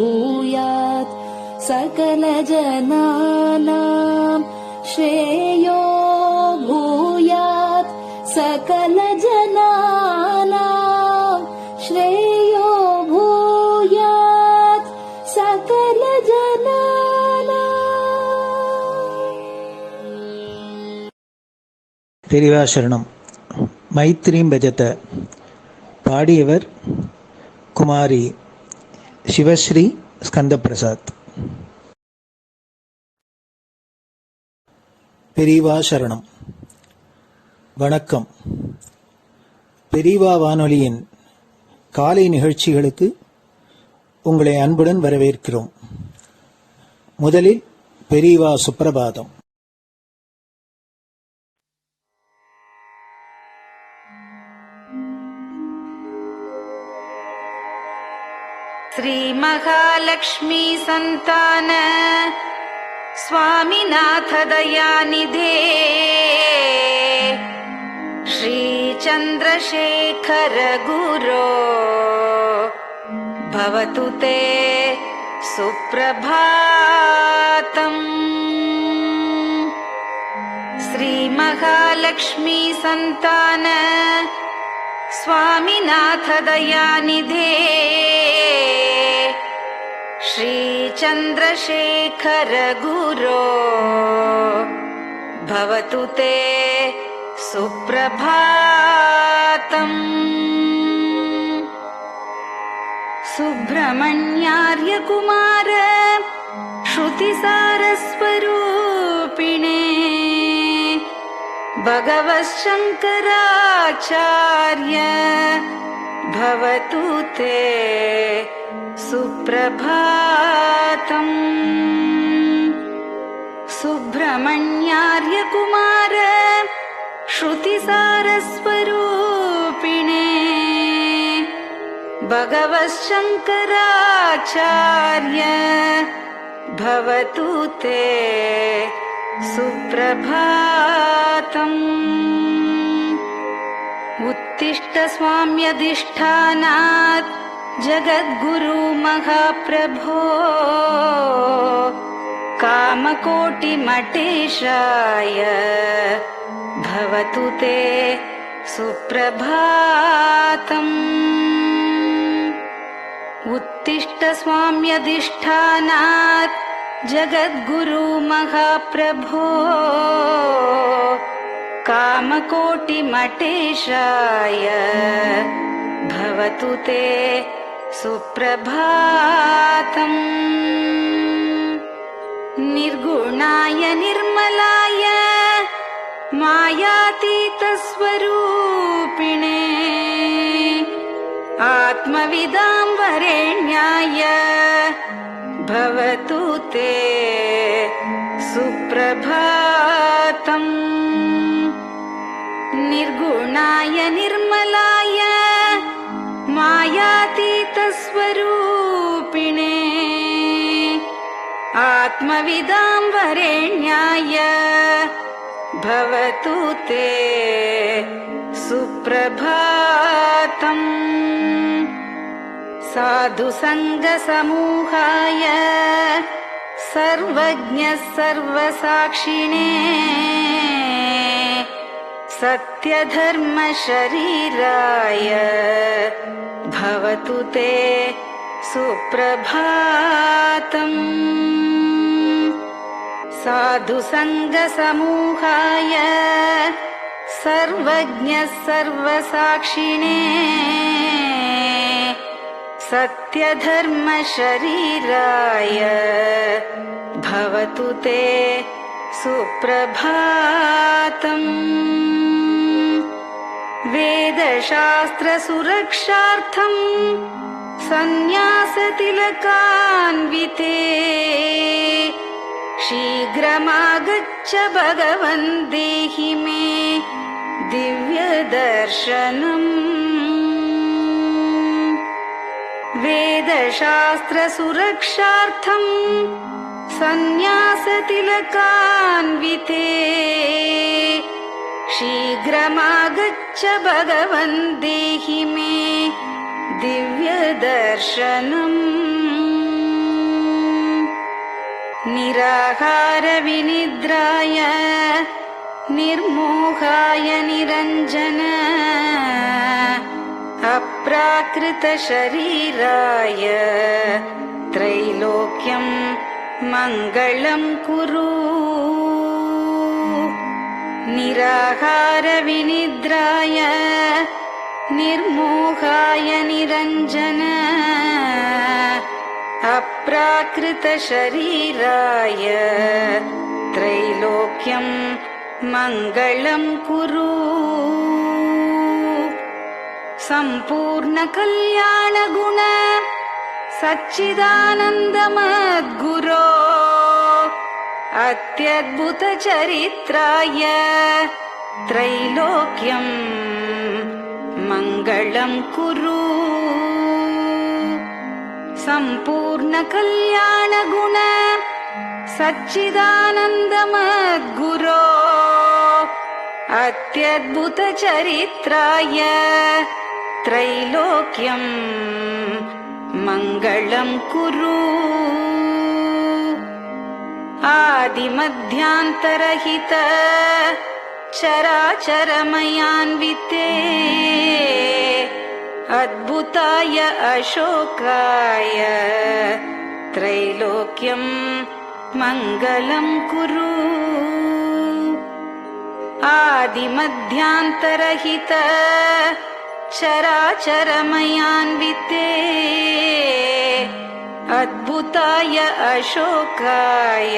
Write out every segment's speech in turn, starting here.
भूयात् सकलजनानां श्रेयो भूयात् सकलजनानां श्रेयो भूयात् सकलजनानां. பெரியவா சரணம். மைத்ரீம் பஜத. பாடியவர் குமாரி சிவஸ்ரீ ஸ்கந்தபிரசாத். பெரியவா சரணம். வணக்கம். பெரியவா வானொலியின் காலை நிகழ்ச்சிகளுக்கு உங்களை அன்புடன் வரவேற்கிறோம். முதலில் பெரியவா சுப்பிரபாதம். श्री महालक्ष्मी संतान स्वामीनाथ दयानिधे श्री चंद्रशेखर गुरो भवतु ते सुप्रभातम्. श्री महालक्ष्मी संतान स्वामीनाथ दयानिधे श्री चंद्रशेखर गुरो भवतु ते सुप्रभातम्. सुब्रह्मण्यार्य कुमार श्रुतिसारस्वरूपिणे भगवच्छंकराचार्य भवतु ते सुप्रभातम्. सुब्रह्मण्यार्य कुमार श्रुतिसारस्वरूपिणे भगवच्छंकराचार्य भवतु ते सुप्रभातम्. उत्तिष्ठ स्वाम्यधिष्ठानात् जगद्गुरु महाप्रभो कामकोटिमठेशाय भवतु ते सुप्रभातम्. उत्तिष्ठ स्वाम्यधिष्ठानात् जगद्गुरु महाप्रभो कामकोटिमठेशाय भवतु ते सुप्रभातम्. निर्गुणाय निर्मलाय मायातीतस्वरूपिणे आत्मविदां वरेण्याय भवतु ते सुप्रभातम्. निर्गुणाय निर्मलाय मायातीतस्वरूपिणे आत्मविदां वरेण्याय भवतु ते सुप्रभातम्. साधु संग समूहाय सर्वज्ञ सर्वसाक्षिणे सत्यधर्म शरीराय भवतु ते सुप्रभातम्. साधु संग समूहाय सर्वज्ञ सर्वसाक्षिणे सत्यधर्म शरीराय भवतु ते सुप्रभातम्. वेदशास्त्र सुरक्षार्थं सन्न्यासतिलकान्विते शीघ्रमागच्छ भगवन् देहि मे दिव्यदर्शनम्. वेदशास्त्र सुरक्षार्थं सन्न्यासतिलकान्विते शीघ्रमागच्छ भगवन् देहि मे दिव्यदर्शनम्. निराहार विनिद्राय निर्मोहाय निरञ्जन अप्राकृत शरीराय त्रैलोक्यं मङ्गलं कुरु। निराहार विनिद्राय निर्मोहाय निरञ्जन अप्राकृत शरीराय त्रैलोक्यं मङ्गलं कुरु। सम्पूर्ण कल्याण गुण सच्चिदानन्दमद्गुरो अत्यद्भुत चरित्राय त्रैलोक्यं मङ्गलं कुरु। सम्पूर्ण कल्याण गुण सच्चिदानन्दमद्गुरो अत्यद्भुत चरित्राय त्रैलोक्यं मङ्गलं कुरु। आदिमध्यान्तरहित चराचरमयान्विते अद्भुताय अशोकाय त्रैलोक्यं मङ्गलं कुरु। आदिमध्यान्तरहित चराचरमयान्विते अद्भुताय अशोकाय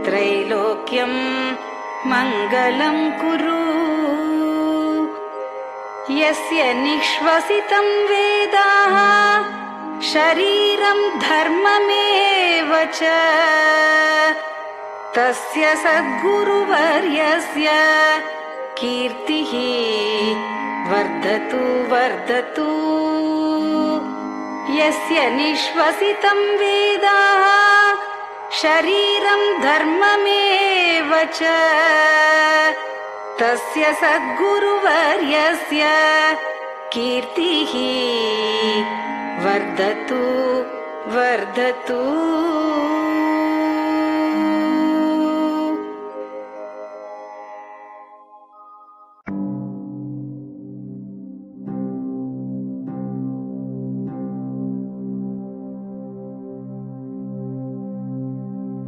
त्रैलोक्यं मङ्गलं कुरु। यस्य निःश्वसितं वेदाः शरीरं धर्ममेव च तस्य सद्गुरुवर्यस्य कीर्तिः वर्धतु वर्धतु। यस्य निःश्वसितं वेदाः शरीरं धर्ममेव च तस्य सद्गुरुवर्यस्य कीर्तिः वर्धतु वर्धतु।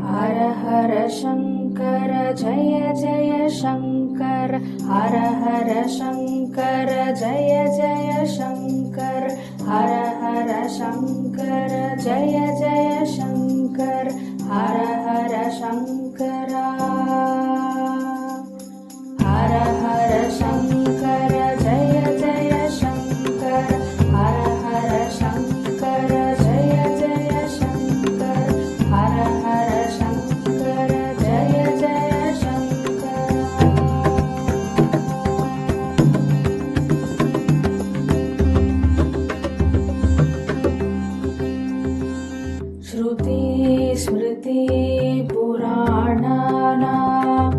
हर हर शंकर जय जय शंकर, हर हर शंकर जय जय शंकर, हर हर शंकर जय जय शंकर, हर हर शंकरा। हर हर शंकर जय जय शंकर, हर हर शंकर जय जय शंकर, हर हर शंकर जय जय शंकर। श्रुति स्मृति पुराणानाम्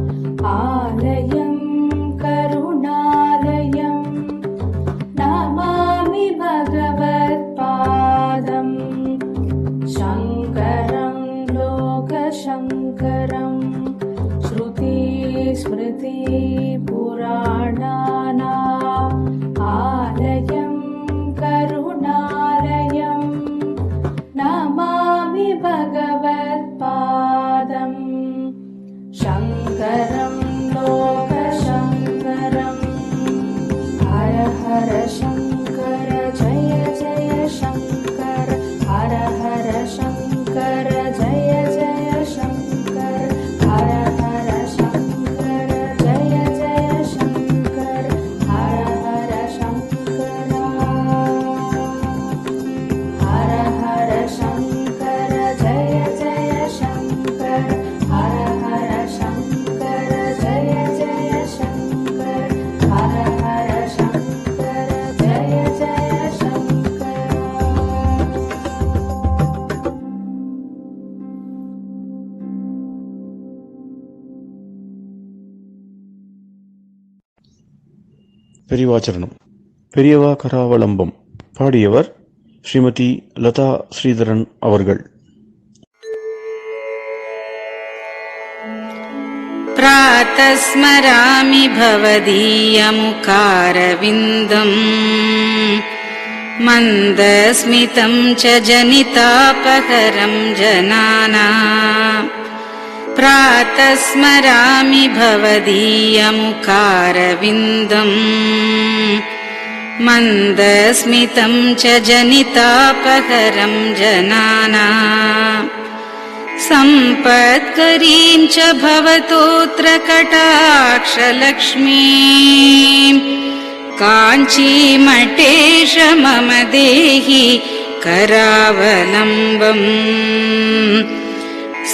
आलयं करुणालयं नमामि भगवत्पादं शङ्करं लोकशङ्करं। श्रुति स्मृति पुराणानाम् आलयं करुणालयं नमामि भगवत्पादं शङ्करं लोकशङ्करम्। हर हर शङ्कर जय जय शङ्कर, हर हर शङ्कर जय जय शङ्कर, हर हर शङ्कर जय जय शङ्कर, हर हर शङ्करा। हर हर शङ्कर जय जय शङ्कर, हर हर शङ्कर जय जय शङ्कर, हर हर शङ्कर जय जय शङ्कर। பெரியவாச்சரணம். பெரியவா கராவலம்பம். பாடியவர் ஸ்ரீமதி லதா ஸ்ரீதரன் அவர்கள். प्रातः स्मरामि भवदीयमुखारविन्दम् मन्दस्मितं च जनितापहरं जनानाम् प्रातः स्मरामि भवदीयमुखारविन्दम् मन्दस्मितं च जनितापहरं जनानाम् सम्पत्करीं च भवतोऽत्र कटाक्षलक्ष्मीम् काञ्चीमठेश मम देहि करावलम्बम्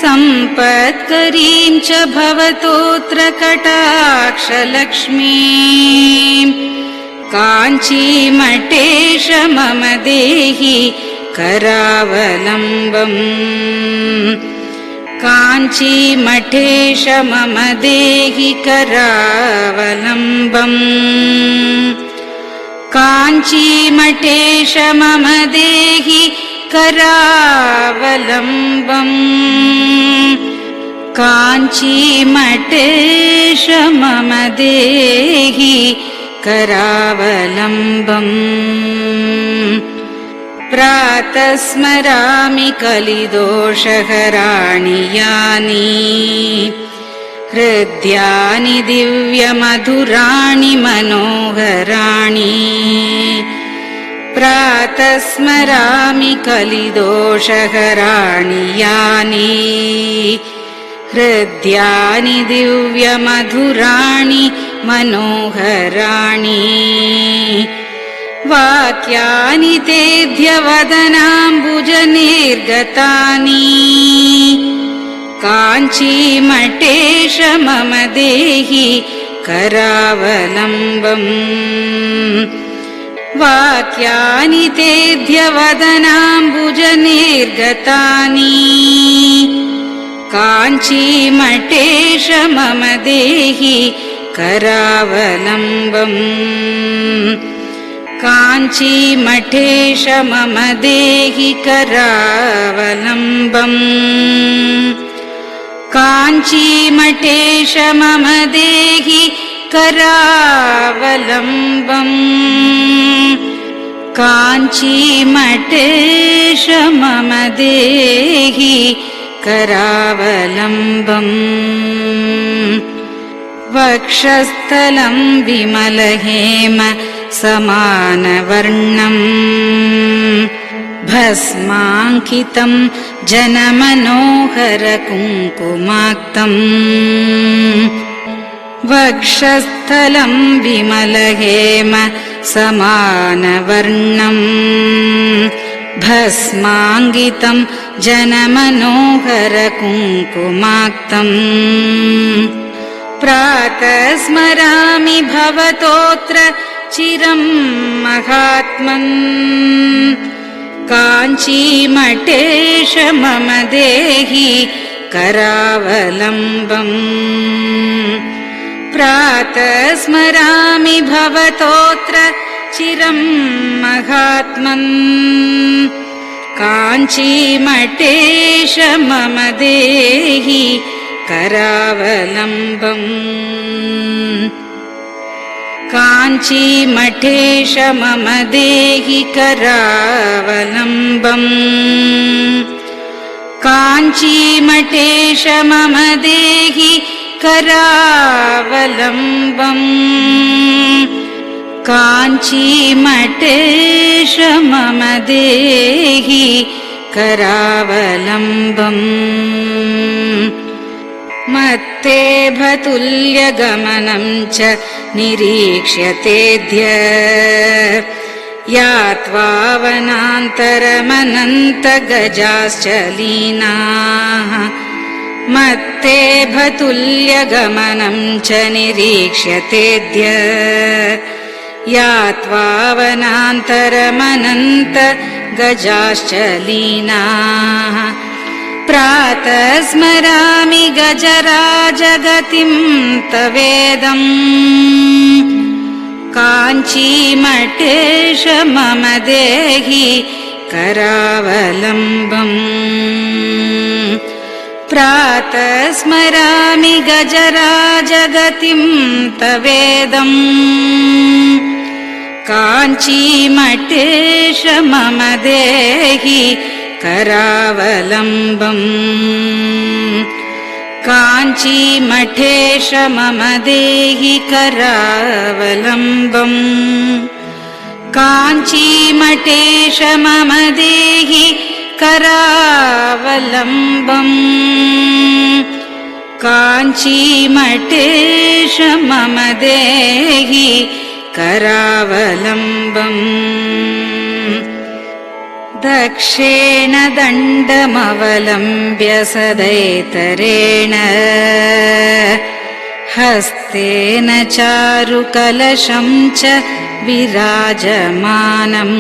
सम्पत्करीं च भवतोऽत्र कटाक्षलक्ष्मीम् काञ्चीमठेश मम देहि करावलम्बम् काञ्चीमठेश मम देहि करावलम्बम् काञ्चीमठेश मम देहि करावलम्बम् काञ्चीमठेश मम देहि करावलम्बम् प्रातः स्मरामि कलिदोषहराणि यानि हृद्यानि दिव्यमधुराणि मनोहराणि प्रातः स्मरामि कलिदोषहराणि यानि हृद्यानि दिव्यमधुराणि मनोहराणि वाक्यानि तेऽध्यवदनाम्बुजनिर्गतानि काञ्चीमठेश मम देहि करावलम्बम् वाक्यानि तेऽध्यवदनाम्बुजनिर्गतानि काञ्चीमठेश मम देहि करावलम्बम् काञ्चीमठेश मम देहि करावलम्बम् काञ्चीमठेश मम देहि करावलम्बम् काञ्चीमठेश मम देहि करावलम्बम् वक्षस्थलं विमलहेम समानवर्णम् भस्माङ्कितं जनमनोहर कुङ्कुमाक्तम् वक्षस्थलं विमलहेम समानवर्णम् भस्माङ्कितं जनमनोहर कुङ्कुमाक्तम् प्रातः स्मरामि भवतोऽत्र चिरं महात्मन् काञ्चीमठेश मम देहि करावलम्बम् प्रातः स्मरामि भवतोऽत्र चिरं महात्मन् काञ्चीमठेश मम देहि करावलम्बम् काञ्चीमठेश मम देहि करावलम्बम् काञ्चीमठेश मम देहि करावलम्बम् काञ्चीमठेश मम देहि करावलम्बम् मत्तेभतुल्यगमनं च निरीक्ष्यतेऽद्य यात्वावनान्तरमनन्तगजाश्च लीनाः मत्तेभतुल्यगमनं च निरीक्ष्यतेऽद्य यात्वावनान्तरमनन्तगजाश्च लीनाः प्रातः स्मरामि गजराजगतिं तवेदम् काञ्चीमठेश मम देहि करावलम्बम् प्रातः स्मरामि गजराजगतिं तवेदम् काञ्चीमठेश मम देहि करावलम्बम् काञ्चीमठेश मम देहि करावलम्बम् काञ्चीमठेश मम देहि करावलम्बम् काञ्चीमठेश मम देहि करावलम्बम् दक्षेण दण्डमवलम्ब्य सदैतरेण हस्तेन चारुकलशं च विराजमानम्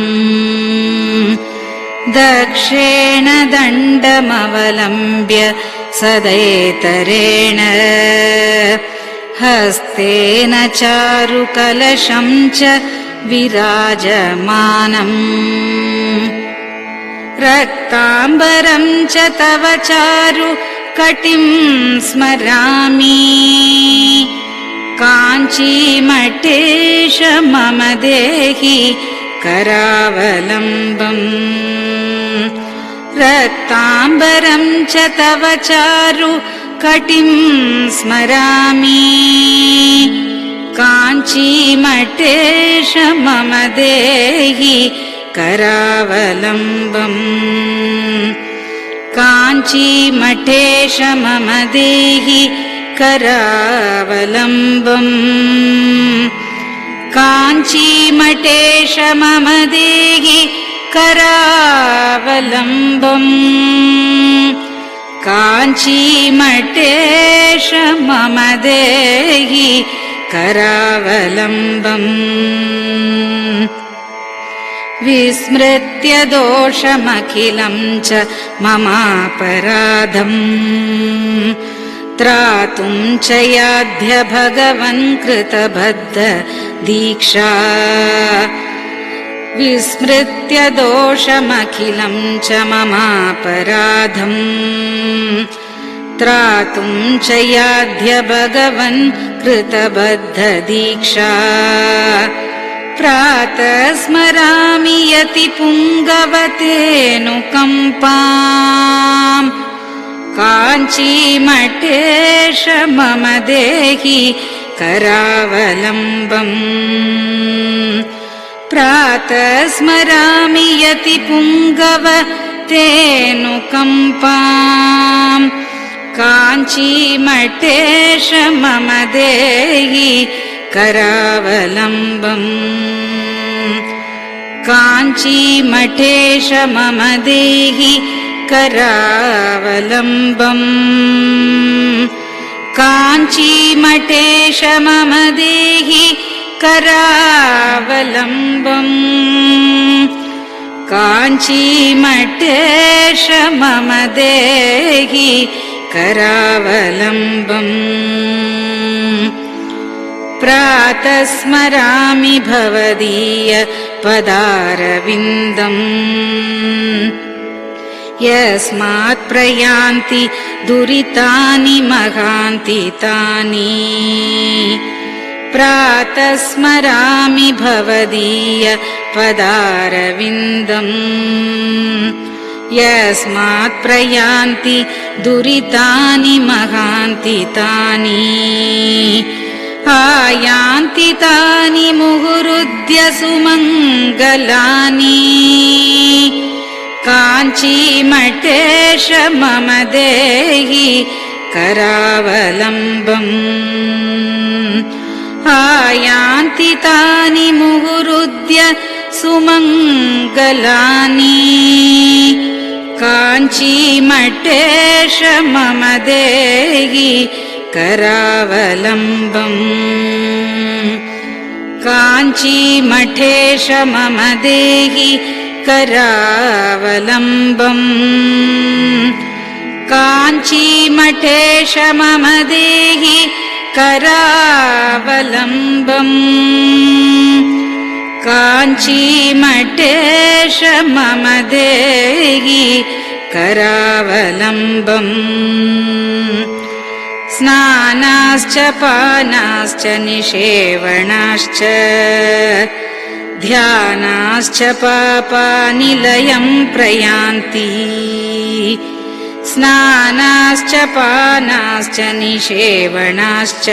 दक्षेण दण्डमवलम्ब्य सदैतरेण हस्तेन चारुकलशं च विराजमानम् रक्ताम्बरं च तव चारु कटिं स्मरामि काञ्चीमठेश मम देहि करावलम्बम् रक्ताम्बरं च तव चारु कटिं स्मरामि काञ्चीमठेश मम देहि करावलम्बम् काञ्चीमठेश मम देहि करावलम्बम् काञ्चीमठेश मम देहि करावलम्बम् काञ्चीमठेश मम देहि करावलम्बम् विस्मृत्य दोषमखिलं च ममापराधम् त्रातुं च याध्य भगवन् कृतबद्ध दीक्षा विस्मृत्य दोषमखिलं च ममापराधम् त्रातुं च याध्य भगवन् कृतबद्ध दीक्षा प्रातः स्मरामि यति पुङ्गवतेऽनुकम्पाम् काञ्चीमठेश मम देहि करावलम्बम् प्रातः स्मरामि यति पुङ्गवतेऽनुकम्पाम् काञ्चीमठेश मम देहि करावलम्बम् काञ्चीमठेश मम देहि करावलम्बम् काञ्चीमठेश मम देहि करावलम्बम् काञ्चीमठेश मम देहि करावलम्बम् प्रातः स्मरामि भवदीय पदारविन्दम् यस्मात् प्रयान्ति दुरितानि महान्ति तानि प्रातः स्मरामि भवदीय पदारविन्दम् यस्मात् प्रयान्ति दुरितानि महान्ति तानि आयान्ति तानि मुहुरुद्य सुमङ्गलानि काञ्चीमठेश मम देहि करावलम्बम् आयान्ति तानि मुहुरुद्य सुमङ्गलानि काञ्चीमठेश मम देहि करावलम्बम् काञ्चीमठेश मम देहि करावलम्बम् काञ्चीमठेश मम देहि करावलम्बम् काञ्चीमठेश मम देहि करावलम्बम् स्नानाश्च पानाश्च निषेवणाश्च ध्यानाश्च पापानिलयं प्रयान्ति स्नानाश्च पानाश्च निषेवणाश्च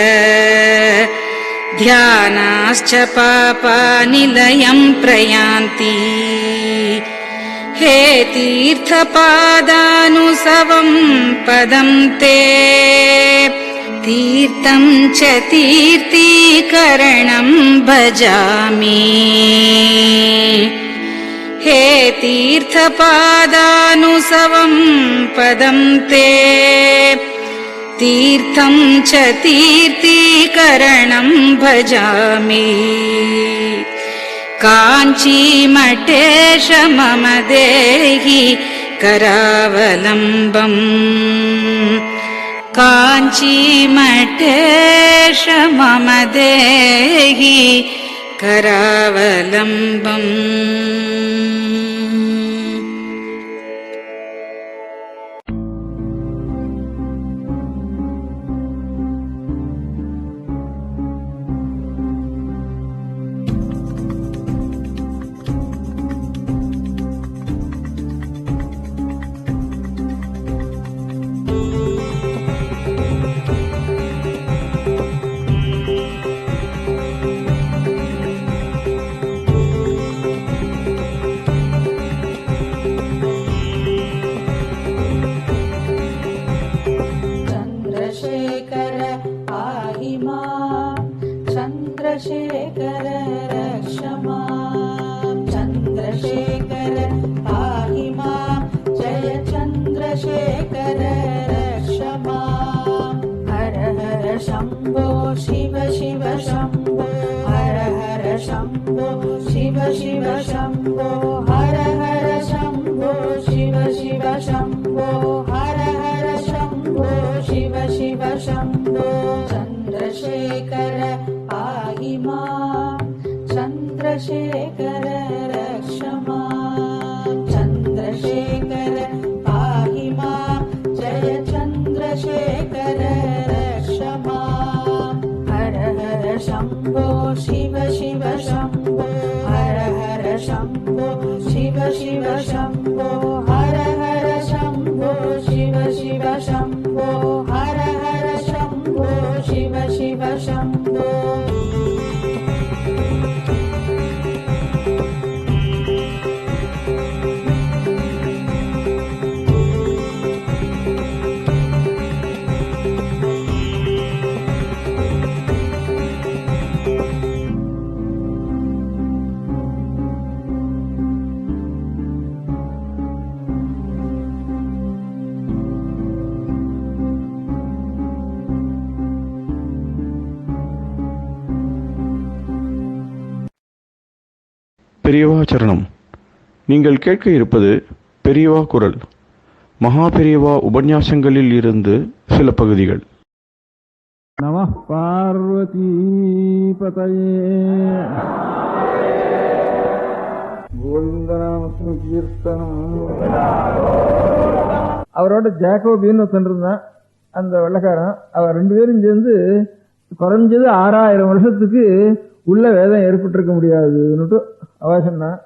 ध्यानाश्च पापानिलयं प्रयान्ति हे तीर्थपादानुसवं पदं ते तीर्थं च तीर्थीकरणं भजामि हे तीर्थपादानुसवं पदं ते तीर्थं च तीर्थीकरणं भजामि काञ्चीमठेश मम देहि करावलम्बम् काञ्चीमठेश मम देहि करावलम्बम् चन्द्रशेखर रक्ष माम् चन्द्रशेखर पाहि माम् जय चन्द्रशेखर रक्ष माम् हर हर शम्भो शिव शिव शम्भो हर हर शम्भो शिव शिव शम्भो हर हर शम्भो शिव शिव शम्भो हर हर शम्भो शिव शिव शम्भो चन्द्रशेखर पाहि माम् चन्द्रशेखर रक्ष माम् चन्द्रशेखर पाहि माम् जय चन्द्रशेखर रक्ष माम् हर हर शम्भो शिव शिव शम्भो हर हर शम्भो शिव शिव शम्भो हर हर शम्भो शिव शिव शम्भो हर हर शम्भो शिव शिव शम्भो பெரியவா சரணம். நீங்கள் கேட்க இருப்பது பெரியவா குரல். மகா பெரியவா உபன்யாசங்களில் இருந்து சில பகுதிகள். நமः பார்வதி பதயே. கோவிந்தநாம கீர்த்தனம். அவரோட ஜாக்கோபின்னு ஒருத்தன் இருந்தான், அந்த வெள்ளக்காரன். அவர் ரெண்டு பேரும் சேர்ந்து குறைஞ்சது 6000 வருஷத்துக்கு உள்ள வேதம் ஏற்பட்டிருக்க முடியாதுன்னுட்டு அவ சொன்னான்.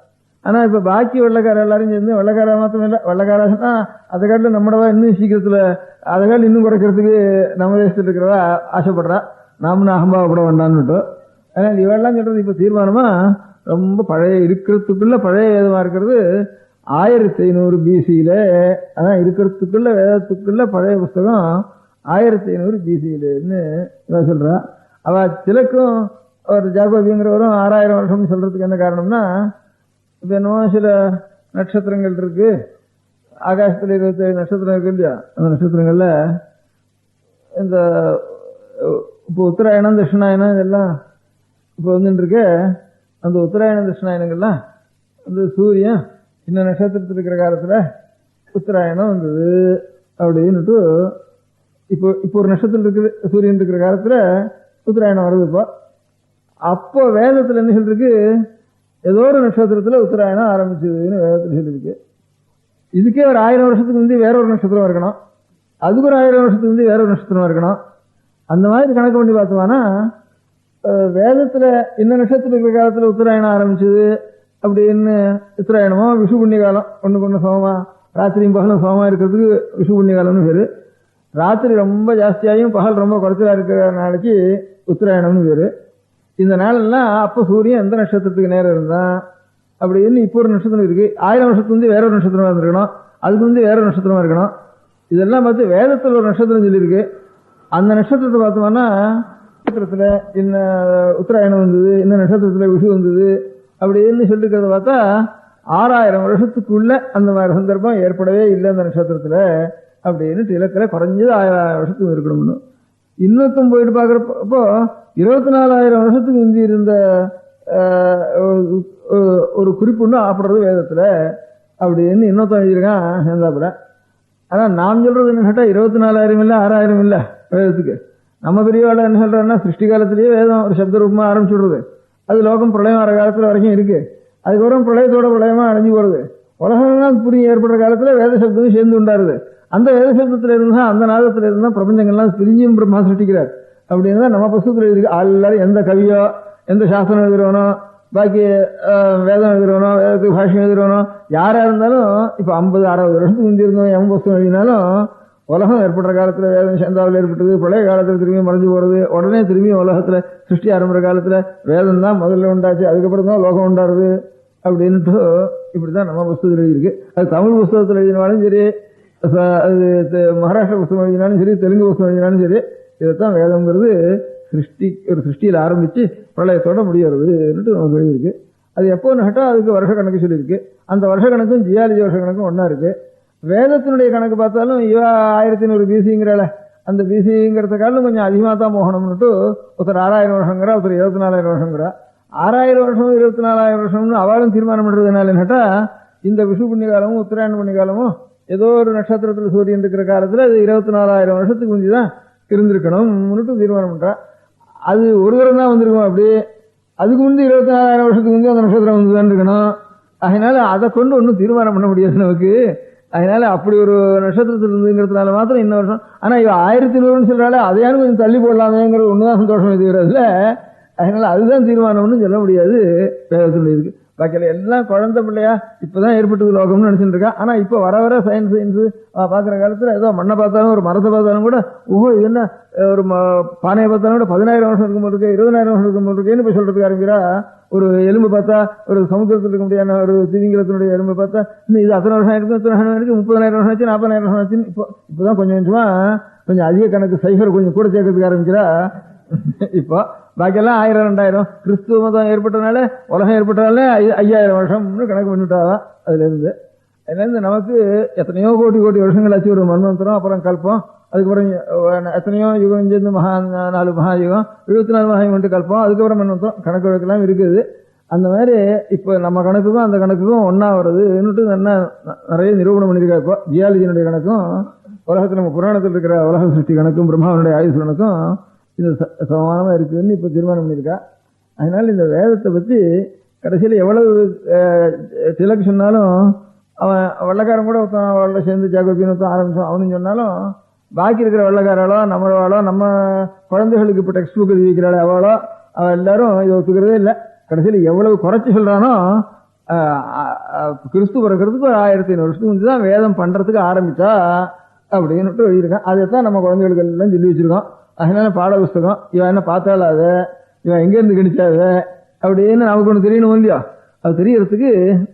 ஆனா இப்ப பாக்கி வெள்ளக்கார எல்லாரும் சேர்ந்து வெள்ளக்கார மாத்திரம் இல்ல, வெள்ளக்கார சொன்னா அதை காட்டிலும் நம்மடவா இன்னும் சீக்கிரத்துல அதை காட்டிலும் இன்னும் குறைக்கிறதுக்கு நம்ம தேசத்துல இருக்கிறவா ஆசைப்படுறா. நாமளும் அகம்பாவப்பட வேண்டான்னுட்டு. அதனால இவெல்லாம் சொல்றது இப்ப தீர்மானமா ரொம்ப பழைய இருக்கிறதுக்குள்ள பழைய வேதமா இருக்கிறது 1500 BC-ல. அதான் இருக்கிறதுக்குள்ள வேதத்துக்குள்ள பழைய புஸ்தகம் 1500 BC-லன்னு இவன் சொல்றா. அவ சிலக்கும் ஒரு ஜாகோபிங்கிறவரும் 6000 வருஷம்னு சொல்றதுக்கு என்ன காரணம்னா, இப்ப என்னவோ சில நட்சத்திரங்கள் இருக்கு, ஆகாசத்துல 27 நட்சத்திரம் இருக்கு இல்லையா, அந்த நட்சத்திரங்கள்ல இந்த இப்போ உத்தராயணம் தட்சிணாயணம் இதெல்லாம் இப்போ வந்துட்டு இருக்கு. அந்த உத்தராயணம் தட்சிணாயனங்கள்லாம் அந்த சூரியன் இந்த நட்சத்திரத்தில் இருக்கிற காலத்துல உத்தராயணம் வந்தது அப்படின்னுட்டு இப்போ ஒரு நட்சத்திரம் இருக்குது, சூரியன் இருக்கிற காலத்துல உத்தராயணம் வருது. இப்போ அப்போ வேதத்துல என்ன சொல்லிருக்கு, ஏதோ ஒரு நட்சத்திரத்துல உத்தராயணம் ஆரம்பிச்சதுன்னு வேதத்துல சொல்லியிருக்கு. இதுக்கே ஒரு 1000 வருஷத்துக்கு முந்தி வேற ஒரு நட்சத்திரம் இருக்கணும், அதுக்கு ஒரு 1000 வருஷத்துக்கு முந்தி வேற ஒரு நட்சத்திரம் இருக்கணும். அந்த மாதிரி கணக்கு பண்ணி பார்த்தோம்னா வேதத்துல இந்த நட்சத்திரம் இருக்கிற காலத்துல உத்தராயணம் ஆரம்பிச்சது அப்படின்னு உத்தராயணமோ விஷு புண்ணிய காலம் ஒண்ணுக்கு ஒண்ணு சமமா, ராத்திரியும் பகலும் சமமா இருக்கிறதுக்கு விஷு புண்ணிய காலம்னு பேரு. ராத்திரி ரொம்ப ஜாஸ்தியாயும் பகல் ரொம்ப குறைச்சலா இருக்கிற நாளைக்கு உத்தராயணம்னு பேரு. இந்த நாளெல்லாம் அப்ப சூரியன் எந்த நட்சத்திரத்துக்கு நேரம் இருந்தான் அப்படின்னு இப்போ ஒரு நட்சத்திரம் இருக்கு, 1000 வருஷத்துக்கு வந்து வேற ஒரு நட்சத்திரமா இருந்திருக்கணும், அதுக்கு வந்து வேற ஒரு நட்சத்திரமா இருக்கணும். இதெல்லாம் பார்த்து வேதத்தில் ஒரு நட்சத்திரம் சொல்லியிருக்கு. அந்த நட்சத்திரத்தை பார்த்தோம்னா நட்சத்திரத்துல இந்த உத்தராயணம் வந்தது, இந்த நட்சத்திரத்துல விஷு வந்தது அப்படின்னு சொல்லிருக்கிறத பார்த்தா 6000 வருஷத்துக்குள்ள அந்த மாதிரி சந்தர்ப்பம் ஏற்படவே இல்லை அந்த நட்சத்திரத்துல அப்படின்னு இலக்கில குறைஞ்சது 1000 வருஷத்துக்கு இருக்கணும்னு. இன்னொருத்தம் போயிட்டு பாக்குறப்போ 24000 வருஷத்துக்கு முந்தி இருந்த ஒரு குறிப்புன்னு ஆப்படுறது வேதத்துல அப்படின்னு இன்னொருத்தம் எழுதியிருக்கான் சேர்ந்தாப்புல. ஆனா நான் சொல்றது என்ன கேட்டா 24000 இல்ல 6000 இல்ல வேதத்துக்கு. நம்ம பெரியவாள் என்ன சொல்றோம்னா சிருஷ்டி காலத்திலேயே வேதம் ஒரு சப்த ரூபமா ஆரம்பிச்சுடுறது, அது லோகம் பிரளயம் வர காலத்துல வரைக்கும் இருக்கு, அதுக்கப்புறம் பிரளயத்தோட பிரளயமா அடைஞ்சு போறது, உலகம் புரிய ஏற்படுற காலத்துல வேத சப்தமும் சேர்ந்து உண்டாருது. அந்த வேத சப்தத்துல இருந்தா அந்த நாதத்துல இருந்தா பிரபஞ்சங்கள்லாம் பிரிஞ்சும் பிரம்மா சிருஷ்டிக்கிறார் அப்படின்னு தான் நம்ம புஸ்தகத்துல இருக்கு. எல்லாரும் எந்த கவியோ எந்த சாஸ்திரம் எழுதுறவனோ பாக்கி வேதம் எழுதுறவனோ வேதத்துக்கு பாஷ்யம் எழுதுறவனோ யாரா இருந்தாலும் இப்ப 50-60 வருஷத்துக்கு முந்தி இருந்தோம் எம் புஸ்தகம் எழுதினாலும் உலகம் ஏற்படுற காலத்துல வேதம் சந்தாவில் ஏற்பட்டது, பழைய காலத்துல திரும்பி மறைஞ்சு போறது, உடனே திரும்பி உலகத்துல சிருஷ்டி ஆரம்பிற காலத்துல வேதம் தான் முதல்ல உண்டாச்சு, அதுக்கப்புறம் தான் லோகம் உண்டாருது அப்படின்ட்டு இப்படிதான் நம்ம புஸ்தகத்தில் எழுதியிருக்கு. அது தமிழ் புஸ்தகத்தில் எழுதினாலும் சரி, அது மகாராஷ்டிர புஸ்தகம் எழுதினாலும் சரி, தெலுங்கு புஸ்தகம் எழுதினாலும் சரி, இதைத்தான் வேதம்ங்கிறது ஒரு சிருஷ்டியில் ஆரம்பிச்சு பிரளயத்தோட முடியறதுன்னுட்டு நமக்கு எழுதியிருக்கு. அது எப்போன்னு கேட்டா அதுக்கு வருஷ கணக்கு சொல்லியிருக்கு. அந்த வருஷ கணக்கும் ஜியாலஜி வருஷ கணக்கும் ஒன்னா இருக்கு. வேதத்தினுடைய கணக்கு பார்த்தாலும் 1100 பிசிங்கிறால அந்த பிசிங்கிறத காலம் கொஞ்சம் அதிகமாக தான் போகணும்னுட்டு ஒருத்தர் 6000 வருஷங்கிறா, ஒருத்தர் 24000 வருஷங்கிறா. 6000 வருஷம் 24000 வருஷம்னு அவளும் தீர்மானம் பண்றதுனால கேட்டா இந்த விஷு புண்ணிய காலமும் உத்தராயண புண்ணிய காலமும் ஏதோ ஒரு நட்சத்திரத்துல சூரியன் இருக்கிற காலத்துல அது 24000 வருஷத்துக்கு முந்திதான் இருந்திருக்கணும்னுட்டு தீர்மானம் பண்றா. அது ஒரு தரம் தான் வந்திருக்கும், அப்படி அதுக்கு முந்தி 24000 வருஷத்துக்கு முந்தி அந்த நட்சத்திரம் வந்துதான் இருக்கணும். அதனால அதை கொண்டு ஒன்றும் தீர்மானம் பண்ண முடியாது நமக்கு. அதனால அப்படி ஒரு நட்சத்திரத்தில் இருந்துங்கிறதுனால மாத்திரம் இன்ன வருஷம். ஆனா இவ 1100 சொல்றாள், அதையானு கொஞ்சம் தள்ளி போடலாமேங்கிறது ஒண்ணுதான் சந்தோஷம் இதுல. அதனால அதுதான் தீர்மானம்னு சொல்ல முடியாது வேதத்தினுடைய இருக்கு. பாக்கியில எல்லாம் குழந்தை பிள்ளையா இப்பதான் ஏற்பட்டது லோகம்னு நினைச்சுட்டு இருக்கா. ஆனா இப்ப வர வர சயின்ஸ் பாக்குற காலத்துல ஏதோ மண்ணை பார்த்தாலும் ஒரு மரத்தை பார்த்தாலும் கூட ஓஹோ இது என்ன ஒரு பானையை பார்த்தாலும் கூட 10000 வருஷம் இருக்கும் போது இருக்கு, 20000 வருஷம் இருக்கும் போது இருக்குன்னு இப்ப சொல்றதுக்கு ஆரம்பிக்கிறா. ஒரு எலும்பு பார்த்தா ஒரு சமுத்திரத்தில் இருக்க முடியாத ஒரு திமிங்கலத்தினுடைய எலும்பு பார்த்தா இன்னும் இது அத்தனை வருஷம் ஆயிருக்கு, 30,000 வருஷம் ஆச்சு, 40,000 வருஷம் ஆச்சுன்னு இப்பதான் கொஞ்சம் கொஞ்சமா கொஞ்சம் அதிக கணக்கு சைபர் கொஞ்சம் கூட சேர்க்கறதுக்கு ஆரம்பிக்கிறா. இப்போ பாக்கியெல்லாம் 1000-2000 கிறிஸ்துவ மதம் ஏற்பட்டனால உலகம் ஏற்பட்டனால 5000 வருஷம்னு கணக்கு பண்ணிவிட்டாதான் அதுல இருந்து நமக்கு எத்தனையோ கோடி வருஷங்கள் ஆச்சு. ஒரு மன்வந்தரம், அப்புறம் கல்பம், அதுக்கப்புறம் எத்தனையோ யுகம் சேர்ந்து 4 மகாயுகம், 74 மகாயுகம் கல்பம், அதுக்கப்புறம் மன்வந்தரம், கணக்கு வழக்கெல்லாம் இருக்குது. அந்த மாதிரி இப்ப நம்ம கணக்குக்கும் அந்த கணக்குக்கும் ஒன்னா வருதுன்னுட்டு நிறைய நிரூபணம் பண்ணியிருக்கா. இப்போ ஜியாலஜியினுடைய கணக்கும் உலகத்தில் நம்ம புராணத்தில் இருக்கிற உலக சிருஷ்டி கணக்கும் பிரம்மாவனுடைய ஆயுசு கணக்கும் இது சமானமா இருக்குதுன்னு இப்ப தீர்மானம் பண்ணியிருக்கா. அதனால இந்த வேதத்தை பத்தி கடைசியில எவ்வளவு திலக்கு சொன்னாலும் அவன் வெள்ளக்காரன் கூட அவளோட சேர்ந்து ஜாகோபின்னு ஆரம்பிச்சோம் அவனு சொன்னாலும் பாக்கி இருக்கிற வெள்ளக்காராளோ நம்மளோ நம்ம குழந்தைகளுக்கு இப்ப டெக்ஸ்ட் புக் எழுதி வைக்கிறாள் அவளோ அவ எல்லாரும் இதை ஒத்துக்கிறதே இல்லை. கடைசியில எவ்வளவு குறைச்சி சொல்றானோ கிறிஸ்து பிறக்கிறதுக்கு 1500 வருஷத்துக்கு முந்தி தான் வேதம் பண்றதுக்கு ஆரம்பிச்சா அப்படின்னு எழுதியிருக்கான். அதைத்தான் நம்ம குழந்தைகளுக்கு எல்லாம் சொல்லி வச்சிருக்கோம். அதனால பாட புஸ்தகம் இவன் என்ன பார்த்தாலும் அதை இவன் எங்க இருந்து கணிச்சாத அப்படின்னு நமக்கு ஒண்ணு தெரியணும் இல்லையா, அது தெரியறதுக்கு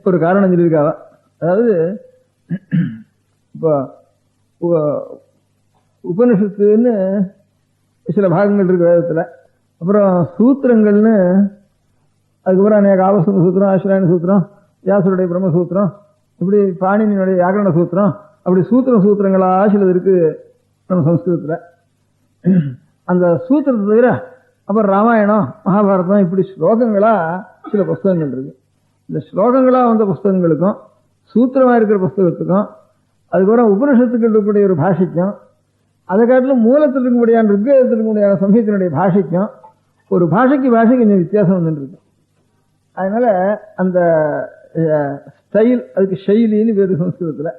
ஒரு காரணம் சொல்லியிருக்காவ. அதாவது இப்போ உபனிஷத்துன்னு சில பாகங்கள் இருக்கு வேதத்துல, அப்புறம் சூத்திரங்கள்னு அதுக்கப்புறம் அநேக ஆபஸ்தம்ப சூத்திரம், ஆசிராயண சூத்திரம், வியாசருடைய பிரம்மசூத்திரம், இப்படி பாணினியுடைய வியாக்கரண சூத்திரம், அப்படி சூத்திரங்களா சிலது இருக்கு நம்ம சம்ஸ்கிருதத்துல. அந்த சூத்திரத்தை தவிர அப்புறம் ராமாயணம், மகாபாரதம், இப்படி ஸ்லோகங்களா சில புஸ்தகங்கள் இருக்கு. இந்த ஸ்லோகங்களா வந்த புஸ்தகங்களுக்கும் சூத்திரமா இருக்கிற புஸ்தகத்துக்கும் அதுக்கப்புறம் உபனிஷத்துக்கு இருக்கக்கூடிய ஒரு பாஷைக்கும் அதை காட்டிலும் மூலத்தில் இருக்கக்கூடிய ரிக்வேதத்தில் இருக்கக்கூடிய சமயத்தினுடைய பாஷைக்கும் ஒரு பாஷைக்கு கொஞ்சம் வித்தியாசம் வந்துட்டு இருக்கு. அதனால அந்த ஸ்டைல் அதுக்கு ஷைலின்னு பேரு சம்ஸ்கிருதத்துல.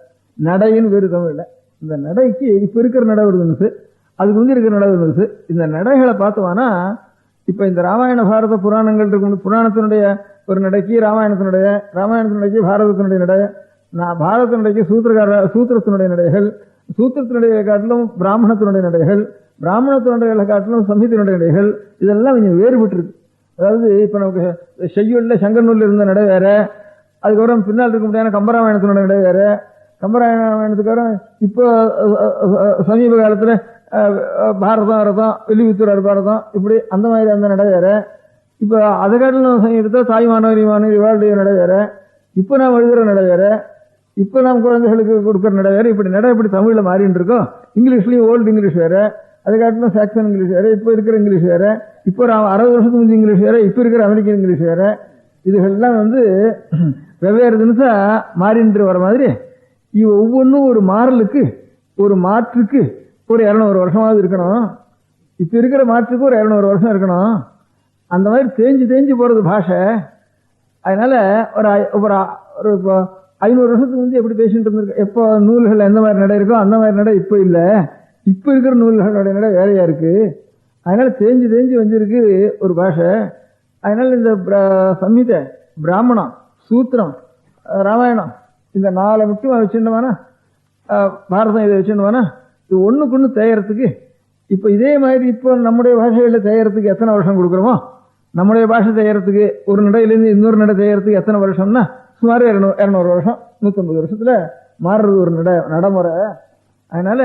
நடைன்னு பேரு தமிழ்ல. இந்த நடைக்கு இப்ப இருக்கிற நடை ஒரு தினசு, அதுக்கு முந்தி இருக்கிற நடை ஒரு தினசு. இந்த நடைகளை பார்த்தோம்னா இப்ப இந்த ராமாயண பாரத புராணங்கள் இருக்கும். புராணத்தினுடைய ஒரு நடைக்கு ராமாயணத்தினுடைய பாரதத்தினுடைய நடை, பாரதத்தினுடைய சூத்திரத்தினுடைய நடைகள், சூத்திரத்தினுடைய காட்டிலும் பிராமணத்தினுடைய நடைகள், பிராமணத்தினுடைய காட்டிலும் சம்ஹிதனுடைய நடைகள், இதெல்லாம் கொஞ்சம் வேறுபட்டு இருக்கு. அதாவது இப்ப நமக்கு செய்யுள்ள சங்கர் நூல்ல இருந்த நடை வேற, அதுக்கப்புறம் பின்னால் இருக்க முடியாத கம்பராமாயணத்தினுடைய நடை வேற. கம்பராமாயணத்துக்காரம் இப்போ சமீப காலத்துல பாரதம் ரதம் வில்லிபுத்தூர் பாரதம் இப்படி அந்த மாதிரி அந்த நடை வேற. இப்ப அதை காட்டிலும் எடுத்தா தாய்மானவர் இவாளுடைய நடை வேற, இப்ப நாம் எழுதுற நடை வேற, இப்ப நாம் குழந்தைகளுக்கு கொடுக்குற நடை வேற. இப்படி நடை இப்படி தமிழ்ல மாறிட்டு இருக்கோம். இங்கிலீஷ்லயும் ஓல்டு இங்கிலீஷ் வேற, அதை காட்டிலும் சாக்சன் இங்கிலீஷ் வேற, இப்ப இருக்கிற இங்கிலீஷ் வேற, இப்போ 60 வருஷத்துக்கு முந்தைய இங்கிலீஷ் வேற, இப்ப இருக்கிற அமெரிக்கன் இங்கிலீஷ் வேற. இதுகள்லாம் வெவ்வேறு தினசா மாறிட்டு வர மாதிரி ஒவ்வொன்றும் ஒரு மாறலுக்கு ஒரு மாற்றுக்கு ஒரு 200 வருஷமாவது இருக்கணும். இப்ப இருக்கிற மாற்றுக்கு ஒரு 200 வருஷம் இருக்கணும். அந்த மாதிரி தேஞ்சு போறது பாஷை. அதனால ஒரு 500 வருஷத்துக்கு முந்தைய எப்படி பேசிட்டு இருந்திருக்கு, எப்போ நூல்கள் எந்த மாதிரி நடை இருக்கோ அந்த மாதிரி நடை இப்ப இல்ல. இப்ப இருக்கிற நூல்களுடைய நடை வேறையா இருக்கு. அதனால தேஞ்சு வந்திருக்கு ஒரு பாஷை. அதனால இந்த சம்ஹிதை, பிராமணம், சூத்திரம், ராமாயணம் இந்த 4 முக்கியமா வச்சுட்டோம்னா, பாரதம் இதை வச்சுட்டோம்னா, இது ஒண்ணுக்கு ஒண்ணு தேயறதுக்கு இப்ப இதே மாதிரி இப்போ நம்முடைய பாஷையில தேயறதுக்கு எத்தனை வருஷம் கொடுக்குறோமோ, நம்முடைய பாஷை தேயறதுக்கு ஒரு நடையிலிருந்து இன்னொரு நடை தேயறதுக்கு எத்தனை வருஷம்னா சுமார் 200 வருஷம், 150 வருஷத்துல மாறுறது ஒரு நடைமுறை. அதனால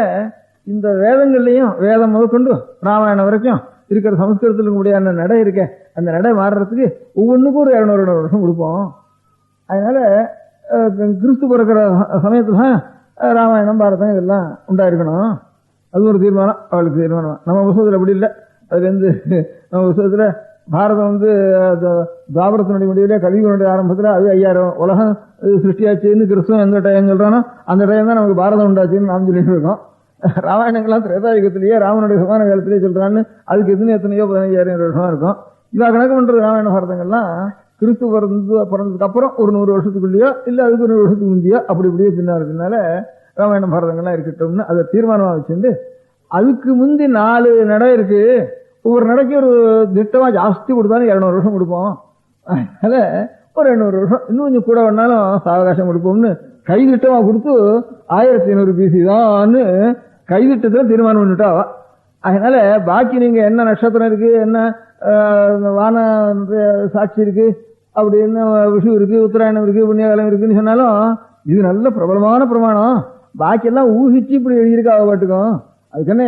இந்த வேதங்கள்லயும் வேதம் முதற்கொண்டு ராமாயணம் வரைக்கும் இருக்கிற சமஸ்கிருதத்தில் முடியாத நடை இருக்க, அந்த நடை மாறுறதுக்கு ஒவ்வொன்றுக்கும் ஒரு 200 வருஷம் கொடுப்போம். அதனால கிறிஸ்து பிறக்கிற சமயத்துல ராமாயணம் பாரதம் இதெல்லாம் உண்டாயிருக்கணும். அது ஒரு தீர்மானம், அவளுக்கு தீர்மானம். நம்ம புத்தகத்தில் அப்படி இல்லை. அதுலேருந்து நம்ம புத்தகத்துல பாரதம் துவாபரத்தினுடைய முடிவிலே கலியுகனுடைய ஆரம்பத்துல அது 5000 உலகம் சிருஷ்டியாச்சுன்னு கிறிஸ்துவம் எந்த டைம் சொல்றானோ அந்த டைம் தான் நமக்கு பாரதம் உண்டாச்சுன்னு நாம் சொல்லிட்டு இருக்கோம். ராமாயணங்கள்லாம் திரேதாயுகத்திலேயே ராமனுடைய சமான காலத்திலேயே சொல்றான்னு அதுக்கு எத்தனையோ 15,000 வருஷமா இருக்கும். இதா கணக்கு பண்றது ராமாயண பாரதங்கள்லாம் கிறிஸ்து பிறந்ததுக்கு அப்புறம் ஒரு 100 வருஷத்துக்குள்ளேயோ இல்ல அதுக்கு 100 வருஷத்துக்கு முந்தையோ அப்படி இப்படியே பின்னா இருக்கனால ராமாயண பாரதங்கள்லாம் இருக்கட்டும்னு அதை தீர்மானமா வச்சுட்டு, அதுக்கு முந்தி 4 நடை இருக்கு. ஒவ்வொரு நடைக்கு ஒரு திட்டமா ஜாஸ்தி கொடுத்தாலும் 200 வருஷம் கொடுப்போம். அதனால ஒரு 200 வருஷம் இன்னும் கொஞ்சம் கூட வேணாலும் சாவகாசம் கொடுப்போம்னு கைதிட்டமா கொடுத்து 1500 பிசி தான் கைதிட்டத்தை தீர்மானம் பண்ணிட்டா. அதனால பாக்கி நீங்க என்ன நட்சத்திரம் இருக்கு, என்ன வான சாட்சி இருக்கு, அப்படி என்ன விஷு இருக்கு, உத்தராயணம் இருக்கு, புண்ணியகாலம் இருக்குன்னு சொன்னாலும் இது நல்ல பிரபலமான பிரமாணம். பாக்கி எல்லாம் ஊகிச்சு இப்படி எழுதியிருக்கா பாட்டுக்கும். அதுக்கு என்ன